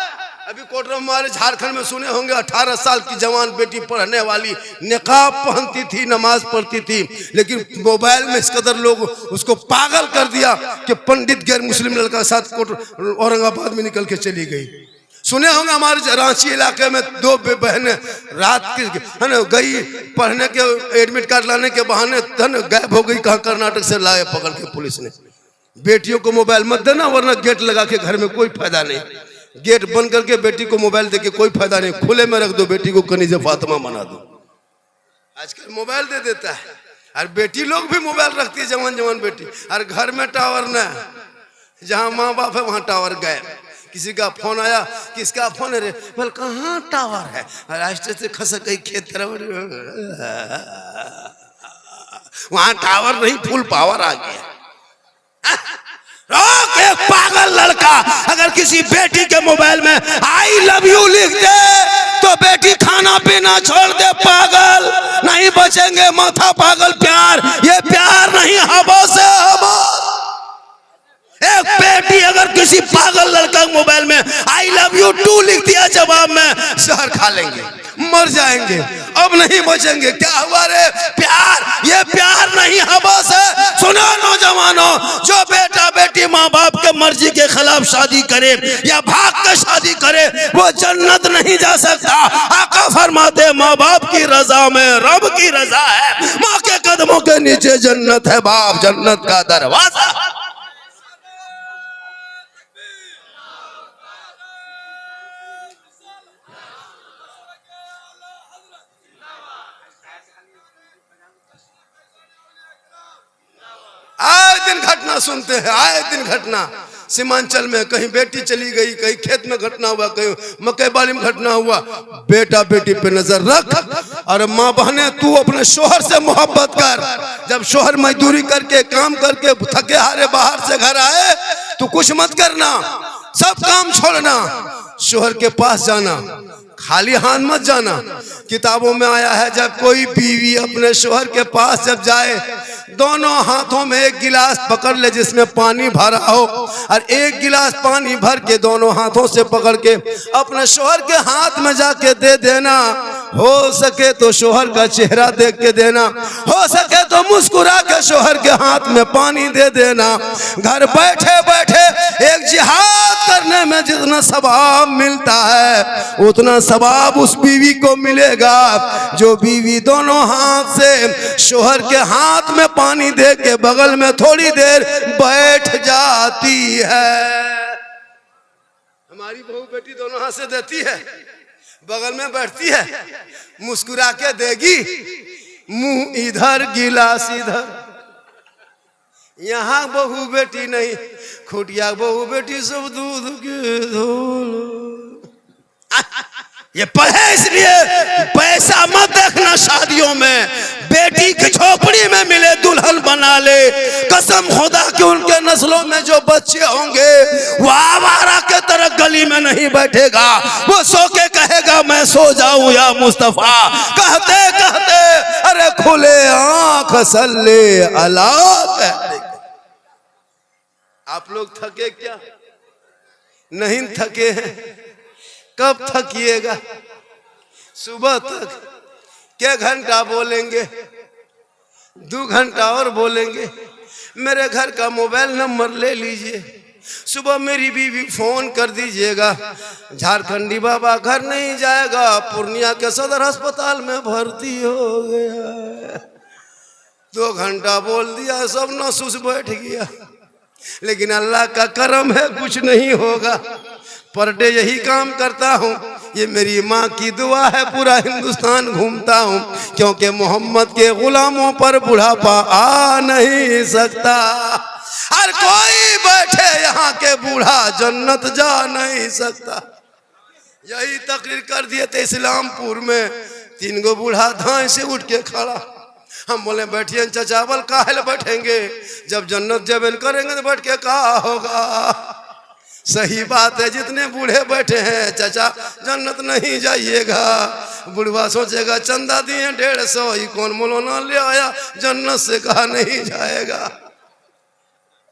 अभी कोटरा हमारे झारखंड में सुने होंगे 18 साल की जवान बेटी पढ़ने वाली निकाब पहनती थी, नमाज पढ़ती थी, लेकिन मोबाइल में इस कदर लोग उसको पागल कर दिया कि पंडित गैर मुस्लिम लड़का के साथ औरंगाबाद में निकल के चली गई। सुने होंगे हमारे रांची इलाके में 2 बहनें रात की है ना गई पढ़ने के एडमिट कार्ड लाने के बहाने गायब हो गई। कहाँ कर्नाटक से लाए पकड़ के पुलिस ने। बेटियों को मोबाइल मत देना, वरना गेट लगा के घर में कोई फायदा नहीं। गेट बंद करके बेटी को मोबाइल देके कोई फायदा नहीं, खुले में रख दो, बेटी को कनीज़े फातिमा बना दो। आजकल मोबाइल दे देता है, और बेटी लोग भी मोबाइल रखती है, जवान जवान बेटी। और घर में टावर न, जहाँ माँ बाप है वहाँ टावर गए। किसी का फोन आया, किसका फोन है रे, बोल कहाँ टावर है, रास्ते से खसक गई खेत तरफ, वहाँ टावर नहीं, फुल पावर आ गया। रोक, एक पागल लड़का अगर किसी बेटी के मोबाइल में आई लव यू लिख दे तो बेटी खाना पीना छोड़ दे। पागल नहीं बचेंगे, माथा पागल। प्यार, ये प्यार नहीं, हवा से हवा। एक बेटी अगर किसी पागल लड़का के मोबाइल में आई लव यू 2 लिख दिया, जवाब में जहर खा लेंगे, मर जाएंगे, अब नहीं बचेंगे। क्या हुआ रे? प्यार, ये प्यार नहीं, हवा से। सुनो नौजवानों, जो बेटा बेटी माँ बाप के मर्जी के खिलाफ शादी करे या भाग के शादी करे, वो जन्नत नहीं जा सकता। आका फरमाते माँ बाप की रजा में रब की रजा है, माँ के कदमों के नीचे जन्नत है, बाप जन्नत का दरवाजा। आए दिन घटना सुनते हैं, आए दिन घटना। सीमांचल में कहीं बेटी चली गई, कहीं खेत में घटना हुआ, कहीं मकई बाड़ी में घटना हुआ। बेटा बेटी पे नजर रख। और माँ बहने, तू अपने शोहर से मोहब्बत कर। जब शोहर मजदूरी करके काम करके थके हारे बाहर से घर आए तो कुछ मत करना, सब काम छोड़ना, शोहर के पास जाना, खाली हाथ मत जाना। किताबों में आया है, जब कोई बीवी अपने शोहर के पास जब जाए, दोनों हाथों में एक गिलास पकड़ ले जिसमें पानी भरा हो, और एक गिलास पानी भर के दोनों हाथों से पकड़ के अपने शोहर के हाथ में जाके दे देना। हो सके तो शोहर का चेहरा देख के देना, हो सके तो मुस्कुरा के शोहर के हाथ में पानी दे देना। घर बैठे बैठे एक जिहाद करने में जितना सवाब मिलता है, उतना सवाब उस बीवी को मिलेगा जो बीवी दोनों हाथ से शोहर के हाथ में पानी दे के बगल में थोड़ी देर बैठ जाती है। हमारी बहू बेटी दोनों हाथ से देती है, बगल में बैठती है, मुस्कुरा के देगी, मुंह इधर गिलास इधर। यहाँ बहू बेटी नहीं, खुटिया बहू बेटी सब दूध के धोल। ये पढ़े इसलिए पैसा मत देखना शादियों में। बेटी की झोपड़ी में मिले दुल्हन बना ले, कसम खुदा कि उनके नस्लों में जो बच्चे होंगे वो आवारा के तरह गली में नहीं बैठेगा, वो सो के कहेगा मैं सो जाऊं या मुस्तफा। कहते कहते अरे खुले आंख सल्ले अला। आप लोग थके क्या? नहीं थके हैं? कब थकिएगा? सुबह तक क्या घंटा बोलेंगे, 2 घंटा और बोलेंगे। मेरे घर का मोबाइल नंबर ले लीजिए, सुबह मेरी बीवी फोन कर दीजिएगा। झारखंडी बाबा घर नहीं जाएगा, पूर्णिया के सदर अस्पताल में भर्ती हो गया। 2 घंटा बोल दिया, सब नसूस बैठ गया। लेकिन अल्लाह का करम है, कुछ नहीं होगा। पर डे यही काम करता हूँ, ये मेरी माँ की दुआ है। पूरा हिंदुस्तान घूमता हूँ, क्योंकि मोहम्मद के गुलामों पर बुढ़ापा आ नहीं सकता। हर कोई बैठे यहाँ के बूढ़ा जन्नत जा नहीं सकता। यही तकरीर कर दिए थे इस्लामपुर में, 3 गो बूढ़ा धाए से उठ के खड़ा। हम बोले बैठिए चाचा। बोल काहे बैठेंगे, जब जन्नत जब करेंगे तो बैठ के कहा होगा। सही बात है, जितने बूढ़े बैठे हैं चाचा जन्नत नहीं जाइएगा। बुढ़वा सोचेगा चंदा दिए 150, ये कौन मौलाना ले आया, जन्नत से कहा नहीं जाएगा।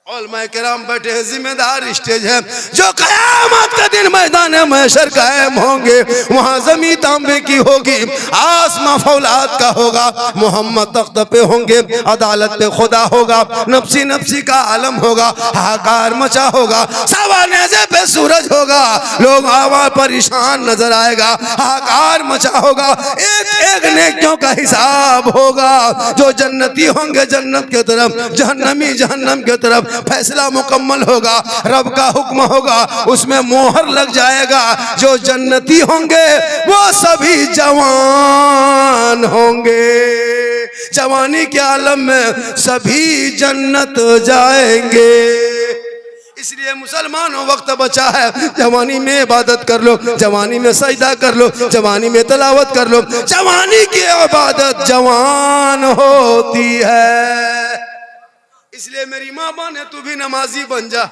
उलमाए किराम बैठे हैं, जिम्मेदार स्टेज है। जो कयामत का दिन मैदान महशर कायम होंगे, वहां जमी तांबे की होगी, आसमां फौलाद का होगा, मोहम्मद तख्त पे होंगे, अदालत पे खुदा होगा, नफ्सी नफ्सी का आलम होगा, हाहाकार मचा होगा, सवानेज़े पे सूरज होगा, लोग आवाज परेशान नजर आएगा, हाहाकार मचा होगा, एक एक नेकियों का हिसाब होगा। जो जन्नती होंगे जन्नत की तरफ, जहन्नमी जहन्नम की तरफ, फैसला मुकम्मल होगा, रब का हुक्म होगा, उसमें मोहर लग जाएगा। जो जन्नती होंगे वो सभी जवान होंगे, जवानी के आलम में सभी जन्नत जाएंगे। इसलिए मुसलमानों वक्त बचा है, जवानी में इबादत कर लो, जवानी में सजदा कर लो, जवानी में तलावत कर लो। जवानी की इबादत जवान होती है। इसलिए मेरी माँ बने तू भी नमाजी बन जा।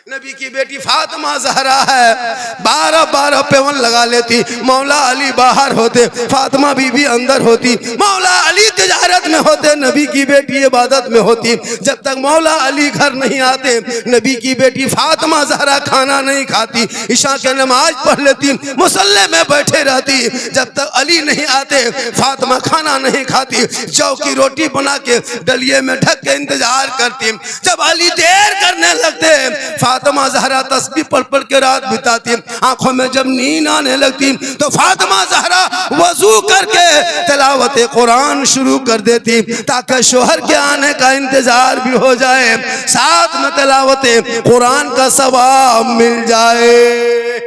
नबी की बेटी फातिमा ज़हरा है, 12-12 पेवन लगा लेती। मौला अली बाहर होते, फातिमा बीबी अंदर होती। मौला अली तिजारत में होते, नबी की बेटी इबादत में होती। जब तक मौला अली घर नहीं आते, नबी की बेटी फातिमा ज़हरा खाना नहीं खाती, इशा की नमाज पढ़ लेती, मुसल्ले में बैठे रहती। जब तक अली नहीं आते, फातिमा खाना नहीं खाती, जौ की रोटी बना के डलिए में ढक के इंतजार करती। जब अली देर करने लगते, फातिमा ज़हरा तस्बीह पढ़ पढ़ के रात बिताती। आंखों में जब नींद आने लगती तो फातिमा ज़हरा वजू करके तिलावत कुरान शुरू कर देती, ताकि शोहर के आने का इंतजार भी हो जाए, साथ में तिलावत कुरान का सवाब मिल जाए।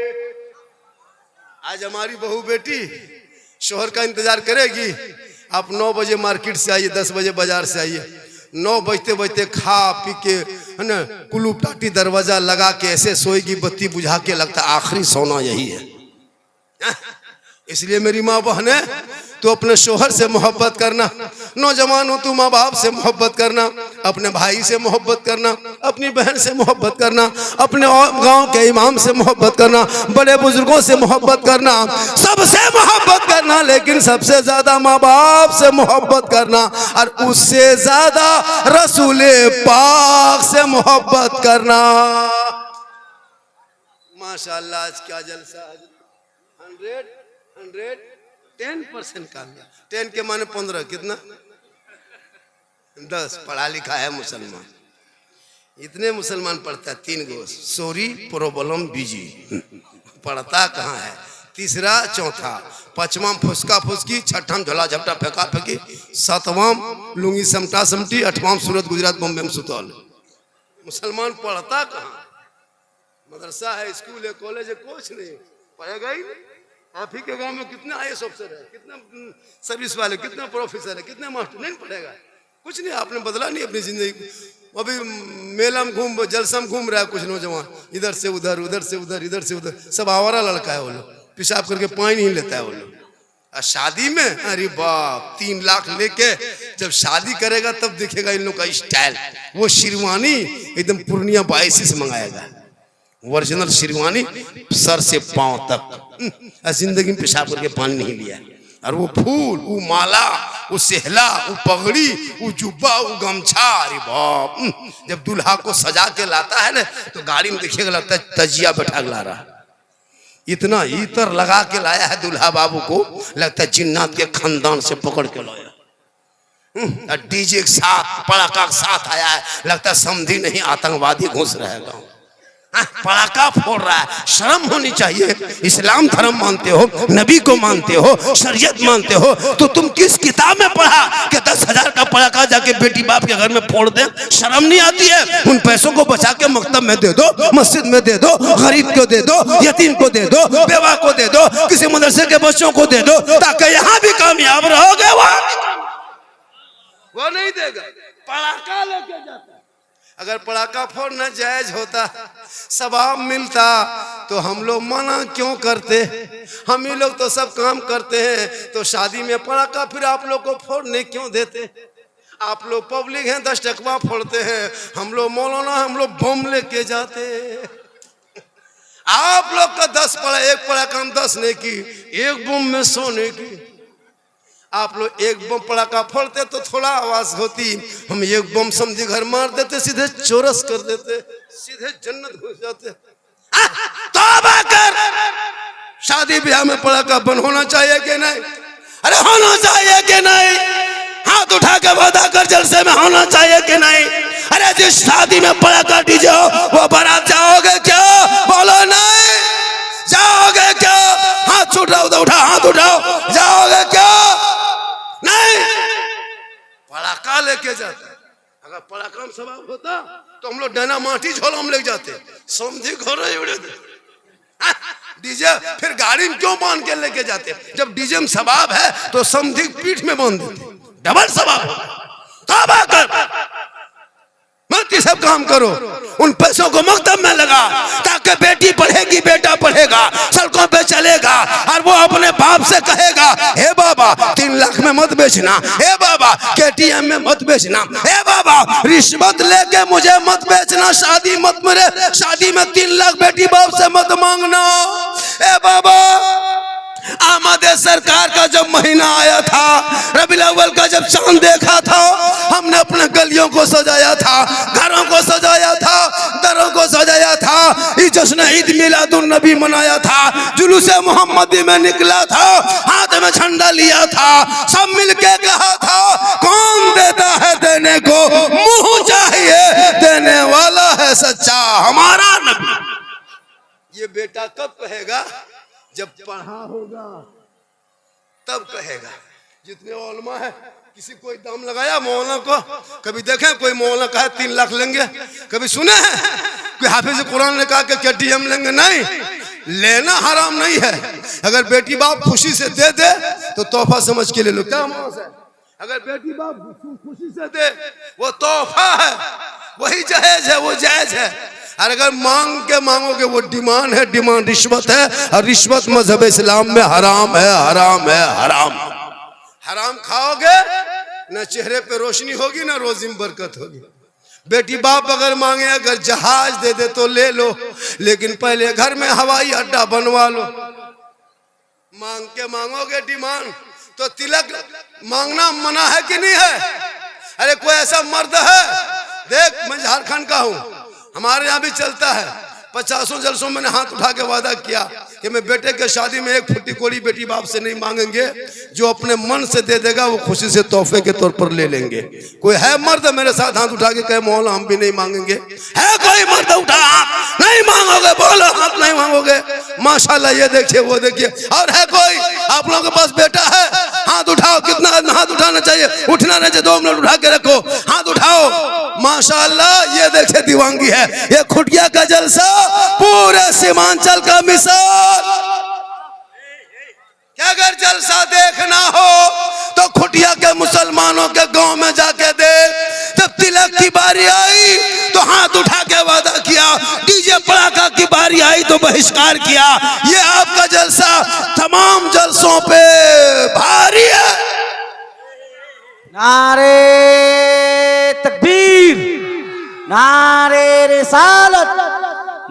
आज हमारी बहू बेटी शोहर का इंतजार करेगी। आप 9 बजे मार्केट से आइए, 10 बजे बाजार से आइए, 9 बजते बजते खा पी के है ना कुलूप टाटी दरवाजा लगा के ऐसे सोएगी, बत्ती बुझा के, लगता आखिरी सोना यही है। इसलिए मेरी माँ बहने, तो अपने शोहर से मोहब्बत करना, नौजवान हो तो माँ बाप से मोहब्बत करना, अपने भाई से मोहब्बत करना, अपनी बहन से मोहब्बत करना, अपने गांव के इमाम से मोहब्बत करना, बड़े बुजुर्गों से मोहब्बत करना, सबसे मोहब्बत करना, लेकिन सबसे ज्यादा माँ बाप से मोहब्बत करना, और उससे ज्यादा रसूले पाक से मोहब्बत करना। माशाअल्लाह आज क्या जलसा, 10% कामयाब। 10 के माने 15, कितना 10 पढ़ा लिखा है मुसलमान। इतने मुसलमान पढ़ता है, 3 गो सॉरी प्रॉब्लम बिजी, पढ़ता कहाँ है? तीसरा चौथा, पांचवा फुसका फुसकी, छठा झोला झपटा फेंका फेंकी, सातवां लुंगी समटा समटी, आठवां सूरत गुजरात बॉम्बे में सुतौल। मुसलमान पढ़ता कहाँ? मदरसा है, स्कूल है, कॉलेज है, कुछ नहीं पढ़ेगा ही नहीं। आप ही के गांव में कितना IAS अफसर है, कितना सर्विस वाले, कितना प्रोफेसर है, कितना मास्टर, नहीं पढ़ेगा कुछ नहीं। आपने बदला नहीं अपनी जिंदगी। अभी मेला में घूम, जलसा में घूम रहा है कुछ नौजवान, इधर से उधर, उधर से उधर, इधर से उधर, सब आवारा लड़का है वो लोग, पेशाब करके पानी नहीं लेता है वो लोग। और शादी में अरे बाप 3 लाख लेके जब शादी करेगा तब दिखेगा इन लोग का स्टाइल। वो शेरवानी एकदम पूर्णिया 82 से मंगाएगा, ओरिजिनल शेरवानी सर से पांव तक, जिंदगी में पेशाब करके पानी नहीं लिया। और वो फूल, वो माला, वो सेहला, वो पगड़ी, वो जुब्बा, वो गमछा, अरे बाप। जब दूल्हा को सजा के लाता है ना तो गाड़ी में देखिएगा लगता है तजिया बैठा ला रहा। इतना इतर लगा के लाया है दूल्हा बाबू को, लगता है जिन्नात के खानदान से पकड़ के लाया। डीजे के साथ, पड़ाका के साथ आया है, लगता है समझी नहीं आतंकवादी घुस रहेगा। पड़ाका फोड़ रहा है, शर्म होनी चाहिए। इस्लाम धर्म मानते हो, नबी को मानते हो, शरीयत मानते हो, तो तुम किस किताब में पढ़ा कि 10,000 का पड़ाका जाके बेटी बाप के घर में फोड़ दे? शर्म नहीं आती है? उन पैसों को बचा के मकतब में दे दो, मस्जिद में दे दो, गरीब को दे दो, यतीम को दे दो, बेवा को दे दो, किसी मदरसे के बच्चों को दे दो, ताकि यहाँ भी कामयाब रहोगे, वो नहीं देगा। पड़ाका लेके जाता। अगर पड़ाका फोड़ना जायज होता, सवाब मिलता, तो हम लोग मना क्यों करते? हम ही लोग तो सब काम करते हैं, तो शादी में पड़ाका फिर आप लोग को फोड़ने क्यों देते? आप लोग पब्लिक हैं, 10 टकवा फोड़ते हैं, हम लोग मौलाना, हम लोग बम लेके जाते। आप लोग का 10 पड़ा, एक पड़ाका हम 10 ने की, एक बम में 100 ने की। आप लोग एक बम पड़ाका फोड़ते तो थोड़ा आवाज होती, हम एक बम समझे घर मार देते, सीधे चोरस कर देते, सीधे जन्नत घुस जाते। तौबा कर। शादी ब्याह में पड़ाका बंद होना चाहिए कि नहीं? अरे होना चाहिए कि नहीं? हाथ उठा के वादा कर, जलसे में होना चाहिए कि नहीं? अरे जिस शादी में पड़ाका डीजे हो वो बारात जाओगे क्या? बोलो नहीं। जाओगे क्या? हाथ छूट रहा उधर उठा, हाथ उठाओ, जाओगे क्या? नहीं। पड़ाका लेके जाते। अगर पड़ाका में सवाब होता तो हम लोग डना माटी झोला हम ले जाते, समझी घर ही उड़े थे। डीजे फिर गाड़ी में क्यों बांध के लेके जाते? जब डीजे में सवाब है तो समझी पीठ में बांध देते, डबल सवाब। तौबा कर। मत ये सब काम करो। उन पैसों को मकतब में लगा ताकि बेटी पढ़ेगी, बेटा पढ़ेगा, सड़कों पे चलेगा और वो अपने बाप से कहेगा, हे बाबा 3 लाख में मत बेचना, हे बाबा केटीएम में मत बेचना, हे बाबा रिश्वत लेके मुझे मत बेचना, शादी मत मेरे शादी में 3 लाख बेटी बाप से मत मांगना, हे बाबा। आमद सरकार का जब महीना आया था, रबीउल अव्वल का जब चांद देखा था, हमने अपने गलियों को सजाया था, घरों को सजाया था, दरों को सजाया था, इस जश्न ईद मिलादुन नबी मनाया था, जुलूसे मोहम्मदी में निकला था, हाथ में झंडा लिया था, सब मिलके कहा था, कौन देता है देने को, मुंह चाहिए देने वाला है सच्चा हमारा नबी। ये बेटा कब कहेगा? जब पढ़ा होगा तब कहेगा। जितने उलमा है, किसी कोई दाम लगाया मौलाना को? कभी देखे कोई मौलाना कहा 3 लाख लेंगे? कभी सुने हैं कोई हाफिज कुरान ने कहा कि केटीएम लेंगे? नहीं। लेना हराम नहीं है। अगर बेटी बाप खुशी से दे दे तो तोहफा समझ के ले लो। क्या अगर बेटी बाप खुशी से दे वो तोहफा है, वही जायज है, वो जायज है। और अगर मांग के मांगोगे वो डिमांड है, डिमांड रिश्वत है, और रिश्वत मजहब इस्लाम में हराम है, हराम है, हराम। हराम खाओगे ना चेहरे पे रोशनी होगी ना रोजी में बरकत होगी। बेटी बाप अगर मांगे, अगर जहाज दे दे तो ले लो, लेकिन पहले घर में हवाई अड्डा बनवा लो। मांग के मांगोगे डिमांड तो तिलक मांगना मना है कि नहीं है? अरे कोई ऐसा मर्द है, देख मैं झारखंड का हूँ, हमारे यहाँ भी चलता है, 50 जलसों मैंने हाथ उठा के वादा किया कि मैं बेटे के शादी में 1 फुट्टी कोड़ी बेटी बाप से नहीं मांगेंगे, जो अपने मन से दे देगा वो खुशी से तोहफे के तौर पर ले लेंगे। कोई है मर्द मेरे साथ हाथ उठा के कहे मौला हम भी नहीं मांगेंगे? है कोई मर्द? उठा हाथ। नहीं मांगोगे? बोलो हाथ नहीं मांगोगे। माशाल्लाह, ये देखिए वो देखिए। और है कोई आप लोगों के पास बेटा है? हाथ उठाओ। कितना हाथ उठाना चाहिए? उठना नहीं चाहिए, 2 मिनट उठा के रखो, हाथ उठाओ। माशाल्लाह, ये देखिए दीवानगी है, ये खुटिया का जलसा पूरे सीमांचल का मिसाल। क्या अगर जलसा देखना हो तो खुटिया के मुसलमानों के गांव में जाके देख। जब तिलक की बारी आई तो हाथ उठा के वादा किया, डीजे पड़ाका की बारी आई तो बहिष्कार किया। ये आपका जलसा तमाम जलसों पे भारी है। नारे तकबीर, नारे रिसालत,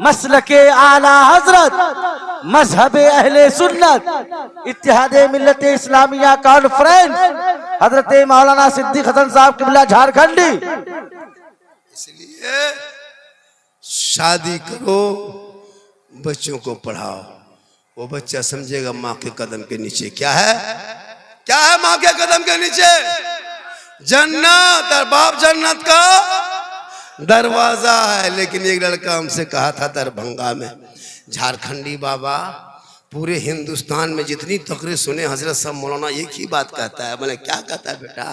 मसलके आला हजरत, मजहब अहले सुन्नत, इत्तेहादे मिल्लत इस्लामिया कॉन्फ्रेंस, हजरत मौलाना सिद्दीक हसन साहब किबला झारखंडी। इसलिए शादी करो, बच्चों को पढ़ाओ, वो बच्चा समझेगा माँ के कदम के नीचे क्या है। क्या है माँ के कदम के नीचे? जन्नत। और बाप जन्नत का दरवाजा है। लेकिन एक लड़का हमसे कहा था दरभंगा में, झारखंडी बाबा पूरे हिंदुस्तान में जितनी तकरीर सुने हजरत साहब मौलाना एक ही बात कहता है। बोले क्या कहता है बेटा?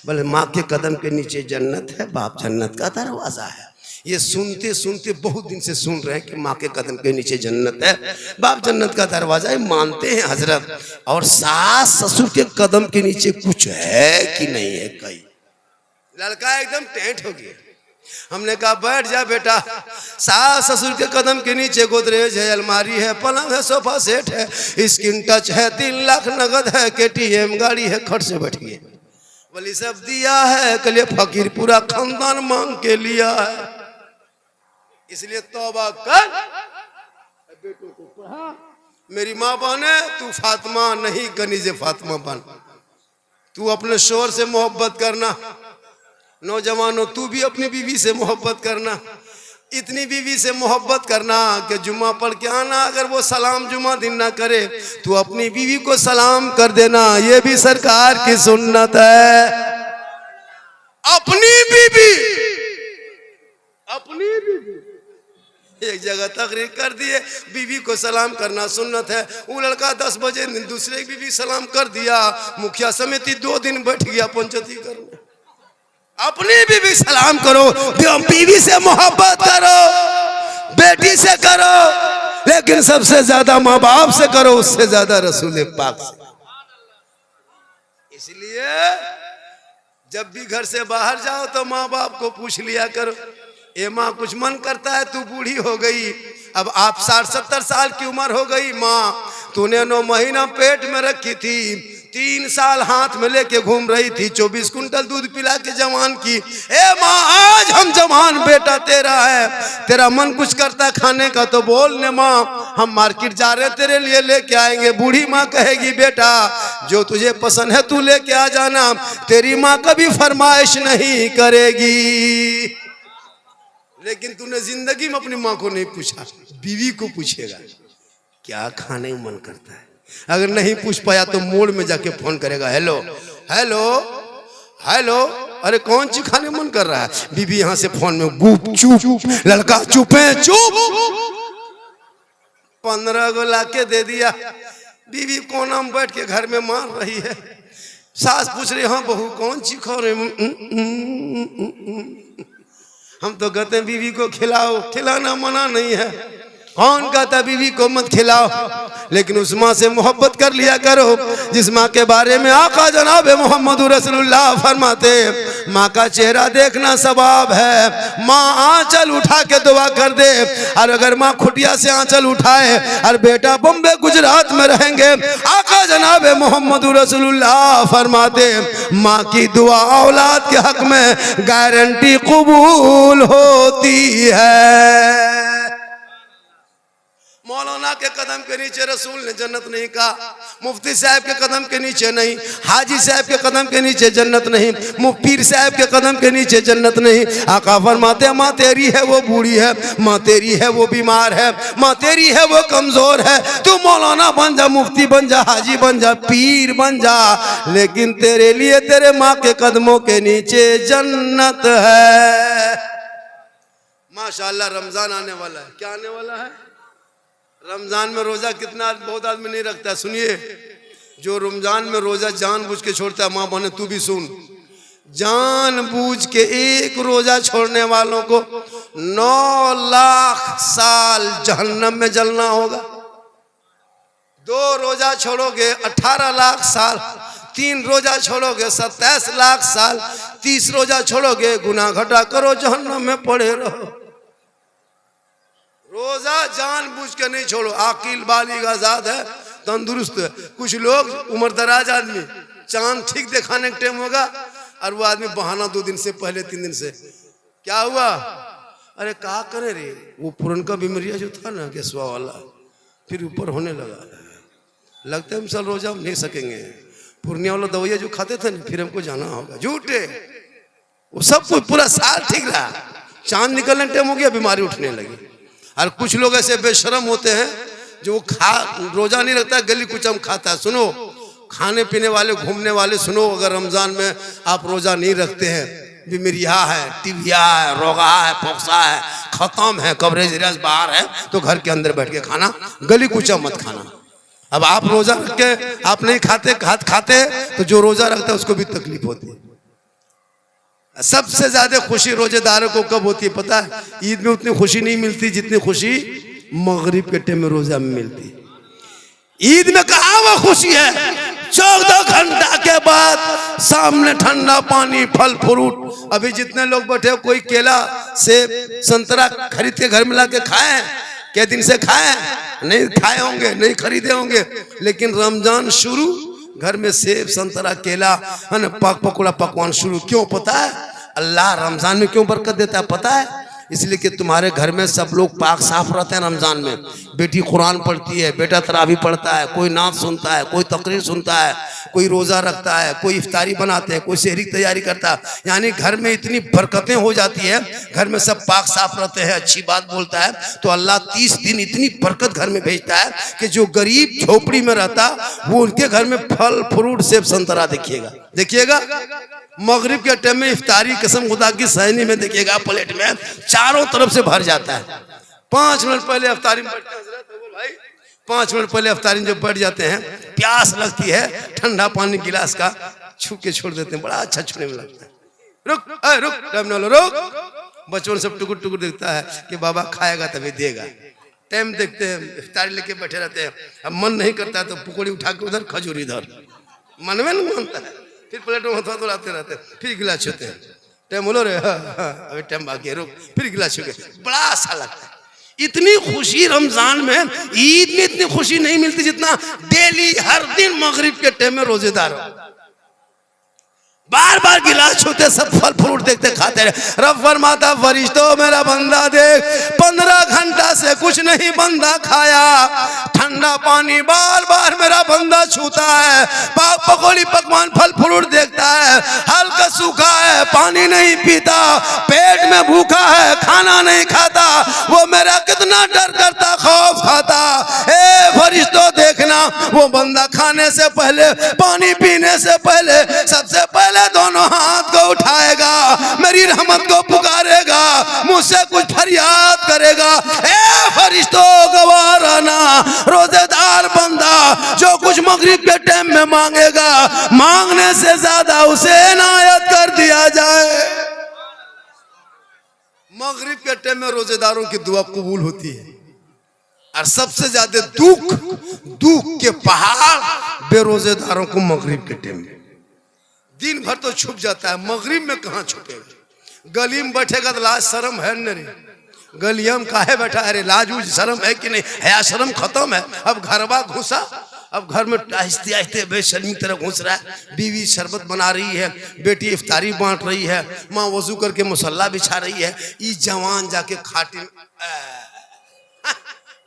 बोले माँ के कदम के नीचे जन्नत है, बाप जन्नत का दरवाजा है। ये सुनते सुनते बहुत दिन से सुन रहे हैं कि माँ के कदम के नीचे जन्नत है, बाप जन्नत का दरवाजा है, मानते हैं हजरत। और सास ससुर के कदम के नीचे कुछ है कि नहीं है? कई लड़का एकदम टेंट हो गया। हमने कहा बैठ जा बेटा, सास ससुर के कदम के नीचे गोदरेज है, अलमारी है, पलंग है, सोफा सेट है, स्किन टच है, 3 लाख नगद है, केटीएम गाड़ी है, खट से बैठिए। बोली सब दिया है, कल फकीर पूरा खानदान मांग के लिया है। इसलिए तौबा कर, बेटों को पढ़ा। मेरी माँ बने तू फातिमा नहीं, कनीजे फातिमा बन। तू अपने शोहर से मोहब्बत करना, नौजवानों तू भी अपनी बीवी से मोहब्बत करना। इतनी बीवी से मोहब्बत करना कि जुम्मा पढ़ के आना, अगर वो सलाम जुम्मा दिन ना करे तू अपनी बीवी को सलाम कर देना। ये भी सरकार की सुन्नत है। अपनी बीवी एक जगह तकरीर कर दिए, बीवी को सलाम करना सुन्नत है। वो लड़का 10 बजे दूसरे की बीवी सलाम कर दिया, मुखिया समिति 2 दिन बैठ गया पंचायती करने। अपनी बीवी सलाम करो, बीवी से मोहब्बत करो, बेटी से करो, लेकिन सबसे ज्यादा माँ बाप से करो, उससे ज्यादा रसूल पाक से। इसलिए जब भी घर से बाहर जाओ तो माँ बाप को पूछ लिया करो, ए माँ कुछ मन करता है, तू बूढ़ी हो गई, अब आप 60-70 साल की उम्र हो गई, माँ तूने 9 महीना पेट में रखी थी, 3 साल हाथ में लेके घूम रही थी, 24 कुंटल दूध पिला के जवान की। ए माँ आज हम जवान बेटा तेरा है, तेरा मन कुछ करता है खाने का तो बोल ने माँ, हम मार्केट जा रहे तेरे लिए लेके आएंगे। बूढ़ी माँ कहेगी बेटा जो तुझे पसंद है तू लेके आ जाना, तेरी माँ कभी फरमाइश नहीं करेगी। लेकिन तूने जिंदगी में अपनी माँ को नहीं पूछा, बीवी को पूछेगा क्या खाने का मन करता है। अगर नहीं पूछ पाया तो मोड़ में जाके फोन करेगा, हेलो हेलो हेलो, अरे कौन चीज खाने मन कर रहा है। बीवी यहां से फोन में गुप चुप, लड़का चुप है चुप। 15 गो लाके दे दिया, बीवी कोना में बैठ के घर में मार रही है। सास पूछ रही हाँ बहू कौन चीज खा रहे। हम तो कहते हैं बीवी को खिलाओ, खिलाना मना नहीं है, कौन कहता बीवी को मत खिलाओ, लेकिन उस माँ से मोहब्बत कर लिया करो जिस माँ के बारे में आका जनाब मोहम्मद रसूलुल्लाह फरमाते माँ का चेहरा देखना सवाब है। माँ आंचल उठा के दुआ कर दे, और अगर माँ खुटिया से आंचल उठाए और बेटा बम्बे गुजरात में रहेंगे, आका जनाब मोहम्मद रसूलुल्लाह फरमाते माँ की दुआ औलाद के हक में गारंटी कबूल होती है। मौलाना के कदम के नीचे रसूल ने जन्नत नहीं कहा, मुफ्ती साहब के कदम के नीचे नहीं, हाजी साहब के कदम के नीचे जन्नत नहीं, पीर साहब के कदम के नीचे जन्नत नहीं। आका फरमाते माँ तेरी है वो बूढ़ी है, माँ तेरी है वो बीमार है, माँ तेरी है वो कमजोर है, तू मौलाना बन जा, मुफ्ती बन जा, हाजी बन जा, पीर बन जा, लेकिन तेरे लिए तेरे माँ के कदमों के नीचे जन्नत है। माशाअल्लाह रमजान आने वाला है। क्या आने वाला है? रमजान में रोजा कितना बहुत आदमी नहीं रखता। सुनिए, जो रमजान में रोजा जानबूझ के छोड़ता है, माँ बहने तू भी सुन, जानबूझ के एक रोजा छोड़ने वालों को 9 लाख साल जहन्नम में जलना होगा। 2 रोजा छोड़ोगे 18 लाख साल, 3 रोजा छोड़ोगे 27 लाख साल, 30 रोजा छोड़ोगे गुनाह घटा करो जहन्नम में पड़े रहो। रोजा जानबूझ के नहीं छोड़ो। आकिल बालिग आजाद है, तंदुरुस्त है। कुछ लोग उम्र दराज आदमी, चांद ठीक दिखाने का टाइम होगा और वो आदमी बहाना 2 दिन से पहले 3 दिन से क्या हुआ, अरे क्या करे रे, वो पुरनका बीमारिया जो था ना गैसवा वाला फिर ऊपर होने लगा, लगता है हम साल रोजा हम नहीं सकेंगे। पूर्णिया वाला दवाइयाँ जो खाते थे ना फिर हमको जाना होगा, झूठे। वो सब कुछ पूरा साल ठीक रहा, चांद निकलने टाइम हो गया बीमारी उठने लगी। और कुछ लोग ऐसे बेशरम होते हैं जो रोजा नहीं रखता, गली कुचम खाता है। सुनो, खाने पीने वाले घूमने वाले सुनो, अगर रमजान में आप रोजा नहीं रखते हैं, बीमारिया है, टीबिया है, रोगा है, फोक्सा है, खत्म है, कवरेज रियाज बाहर है, तो घर के अंदर बैठ के खाना, गली कुचम मत खाना। अब आप रोजा रख के आप नहीं खाते तो जो रोजा रखता है उसको भी तकलीफ होती है। सबसे ज्यादा खुशी रोजेदारों को कब होती है पता है? ईद में उतनी खुशी नहीं मिलती जितनी खुशी मगरिब के टाइम में रोजा में मिलती। ईद में कहाँ वो खुशी है? 14 घंटा के बाद सामने ठंडा पानी, फल फ्रूट। अभी जितने लोग बैठे, कोई केला सेब संतरा खरीद के घर में ला के खाए? क्या दिन से खाए? नहीं खाए होंगे, नहीं खरीदे होंगे, लेकिन रमजान शुरू घर में सेब संतरा केला है ना, पकौड़ा पकवान शुरू। क्यों पता है? अल्लाह रमजान में क्यों बरकत देता है पता है? इसलिए कि तुम्हारे घर में सब लोग पाक साफ रहते हैं। रमजान में बेटी कुरान पढ़ती है, बेटा तरावी पढ़ता है, कोई नात सुनता है, कोई तकरीर सुनता है, कोई रोजा रखता है, कोई इफ्तारी बनाते हैं, कोई सहरी की तैयारी करता है। यानी घर में इतनी बरकतें हो जाती है, घर में सब पाक साफ रहते हैं, अच्छी बात बोलता है, तो अल्लाह 30 दिन इतनी बरकत घर में भेजता है कि जो गरीब झोपड़ी में रहता वो उनके घर में फल फ्रूट सेब संतरा देखिएगा। देखिएगा मगरिब के टाइम में इफ्तारी कसम खुदा की सहनी में देखिएगा, प्लेट में चारों तरफ से भर जाता है। 5 मिनट पहले इफ्तारी में बैठते हैं भाई, 5 मिनट पहले इफ्तारी में जब बैठ जाते हैं, प्यास लगती है, ठंडा पानी गिलास का छू के छोड़ देते हैं, बड़ा अच्छा छूने में लगता है। रुक रुक टाइम ना लो, रुक। बच्चों सब टुकुर टुकुर देखता है कि बाबा खाएगा तभी देगा। टाइम देखते हैं, इफ्तारी लेके बैठे रहते हैं। अब मन नहीं करता है तो पकौड़ी उठा के उधर, खजूर इधर, मन में नहीं मानता है, फिर प्लेट में हाथ धुलाते रहते हैं, फिर गिलास छूते हैं। टाइम बोलो रे, अभी टाइम बाकी है, रुक, फिर गिलास छू के, बड़ा अच्छा लगता है। इतनी खुशी रमजान में, ईद में इतनी खुशी नहीं मिलती जितना डेली हर दिन मगरिब के टाइम में रोजेदार हो, बार बार गिलास छूते, सब फल फ्रूट देखते खाते रहे। रब फरमाता फरिश्तों मेरा बंदा देख, 15 घंटा से कुछ नहीं बंदा खाया, ठंडा पानी बार बार मेरा बंदा छूता है, पाक पकौड़ी पकवान फल फ्रूट देखता है, हल्का सूखा है, पानी नहीं पीता, पेट में भूखा है, खाना नहीं खाता, वो मेरा कितना डर करता, खौफ खाता। ए फरिश्तों देखना, वो बंदा खाने से पहले, पानी पीने से पहले, सबसे पहले दोनों हाथ को उठाएगा, मेरी रहमत को पुकारेगा, मुझसे कुछ फरियाद करेगा। ए फरिश्तों गवाराना, रोजेदार बंदा जो कुछ मगरिब के टाइम में मांगेगा, मांगने से ज्यादा उसे इनायत कर दिया जाए। मगरिब के टाइम में रोजेदारों की दुआ कबूल होती है, और सबसे ज्यादा दुख के पहाड़ बेरोजेदारों को मगरिब के टाइम में। दिन भर तो छुप जाता है, मगरिब में कहाँ छुपेगा? गली में बैठेगा तो लाज शर्म है न रे, गलिया में काहे बैठा है रे, लाज उज शर्म है कि नहीं? हया शर्म खत्म है। अब घरवा घुसा, अब घर में आहिस्ते आहिस्ते बेशर्मी तरह घुस रहा है। बीवी शरबत बना रही है, बेटी इफ्तारी बांट रही है, माँ वजू करके मुसल्ला बिछा रही है, ये जवान जाके खाटी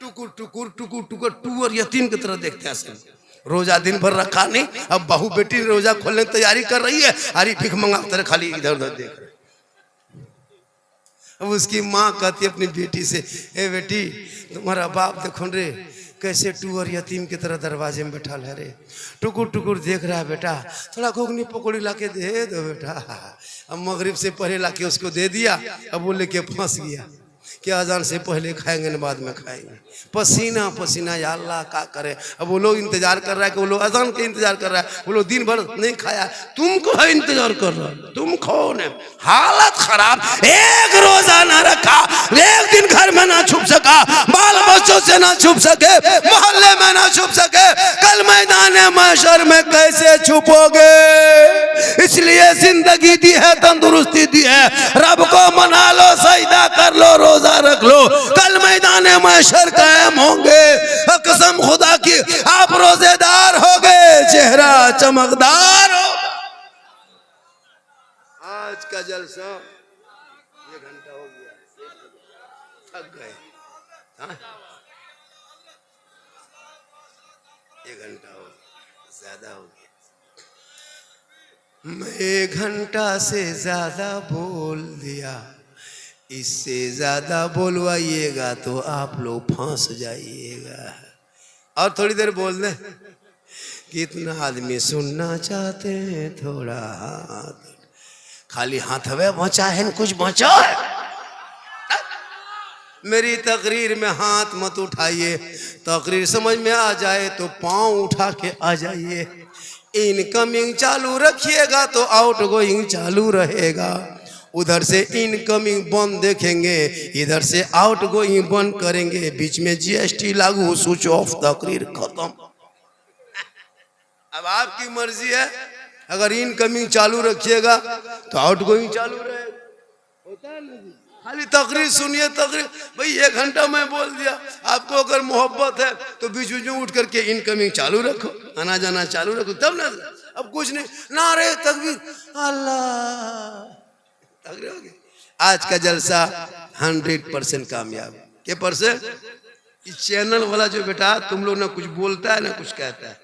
टुकुर टुकुर टुकुर टुकुर टूर यतीम की तरह देखते हैं सब। रोजा दिन भर रखा नहीं, अब बहू बेटी रोजा खोलने की तैयारी कर रही है, अरे भीख मंगा तरह खाली इधर उधर देख रहे। अब उसकी माँ कहती है अपनी बेटी से, ए बेटी तुम्हारा बाप देखो रे कैसे टूअर यतीम की तरह दरवाजे में बैठा है रे, टुकुर टुकुर देख रहा है, बेटा थोड़ा घुगनी पकौड़ी लाके दे दो बेटा। अब मगरिब से पहले लाके उसको दे दिया, अब वो लेके फंस गया कि अजान से पहले खाएंगे न बाद में खाएंगे। पसीना पसीना, या अल्लाह का करे। अब वो लोग इंतजार कर रहा है कि वो लोग अजान के इंतजार कर रहा है, वो लोग दिन भर नहीं खाया, तुमको है इंतजार कर रहा है, तुम खाओ ने। हालत खराब, एक रोजा ना रखा, एक दिन घर में ना छुप सका, बाल बच्चों से ना छुप सके, मोहल्ले में ना छुप सके, कल मैदान महशर में कैसे छुपोगे? इसलिए जिंदगी दी है, तंदुरुस्ती दी है, रब को मना लो, सजदा कर लो, रोजा रख लो, कल मैदान महशर कायम होंगे। कसम खुदा की आप रोजेदार हो गए, चेहरा चमकदार हो। आज का जलसा ये घंटा हो गया, थक गए, हाँ? 1 घंटा हो गया, ज्यादा हो गया। मैं 1 घंटा से ज्यादा बोल दिया, इससे ज्यादा बोलवाइएगा तो आप लोग फंस जाइएगा। और थोड़ी देर बोल दे, कितना आदमी सुनना चाहते हैं, थोड़ा हाथ, खाली हाथवे बचा है, कुछ बचा है? मेरी तकरीर में हाथ मत उठाइए, तकरीर समझ में आ जाए तो पांव उठा के आ जाइए। इनकमिंग चालू रखिएगा तो आउटगोइंग चालू रहेगा। उधर से इनकमिंग बंद देखेंगे, इधर से आउटगोइंग बंद करेंगे, बीच में जीएसटी लागू, स्विच ऑफ, तकरीर खत्म। अब आपकी मर्जी है, अगर इनकमिंग चालू रखिएगा तो आउटगोइंग चालू रहेगा, होता है ना? खाली तकरीर सुनिए, तकरीर भाई 1 घंटा मैं बोल दिया। आपको अगर मोहब्बत है तो बीच बीच में उठ करके इनकमिंग चालू रखो, आना जाना चालू रखो, तब ना। अब कुछ नहीं, नारे तकबीर, अल्लाह, आज का जलसा 100% कामयाब। के परसेंट? इस चैनल वाला जो बेटा तुम लोग ना कुछ बोलता है ना कुछ कहता है,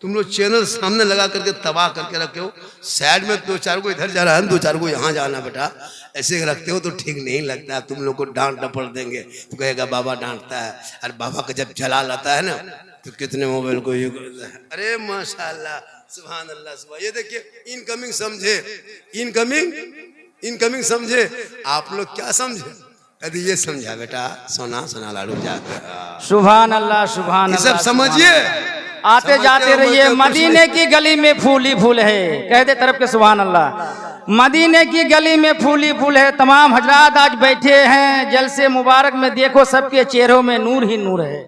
तुम लोग चैनल सामने लगा करके तबाह करके रखे हो, साइड में 2-4 को इधर जा रहा है, 2-4 को यहाँ जाना बेटा, ऐसे रखते हो तो ठीक नहीं लगता। तुम लोग को डांट डपट देंगे तो कहेगा बाबा डांटता है। अरे बाबा का जब जला लाता है ना तो कितने मोबाइल को ये करता है। अरे माशाल्लाह, सुभान अल्लाह, सुभान। ये देखिए इनकमिंग समझे, इनकमिंग समझे। आप लोग क्या समझे? यदि ये समझा बेटा, सोना सोना लाडू जाकर सुभान अल्लाह, सुभान ये सब अल्लाह। समझिए। आते समझते जाते हो, रहिए, मुझे कुछ मदीने की गली में फूल ही फूल है। कह दे तरफ के सुभान अल्लाह। मदीने की गली में फूल ही फूल है। तमाम हजरात आज बैठे हैं जलसे मुबारक में, देखो सबके चेहरों में नूर ही नूर है।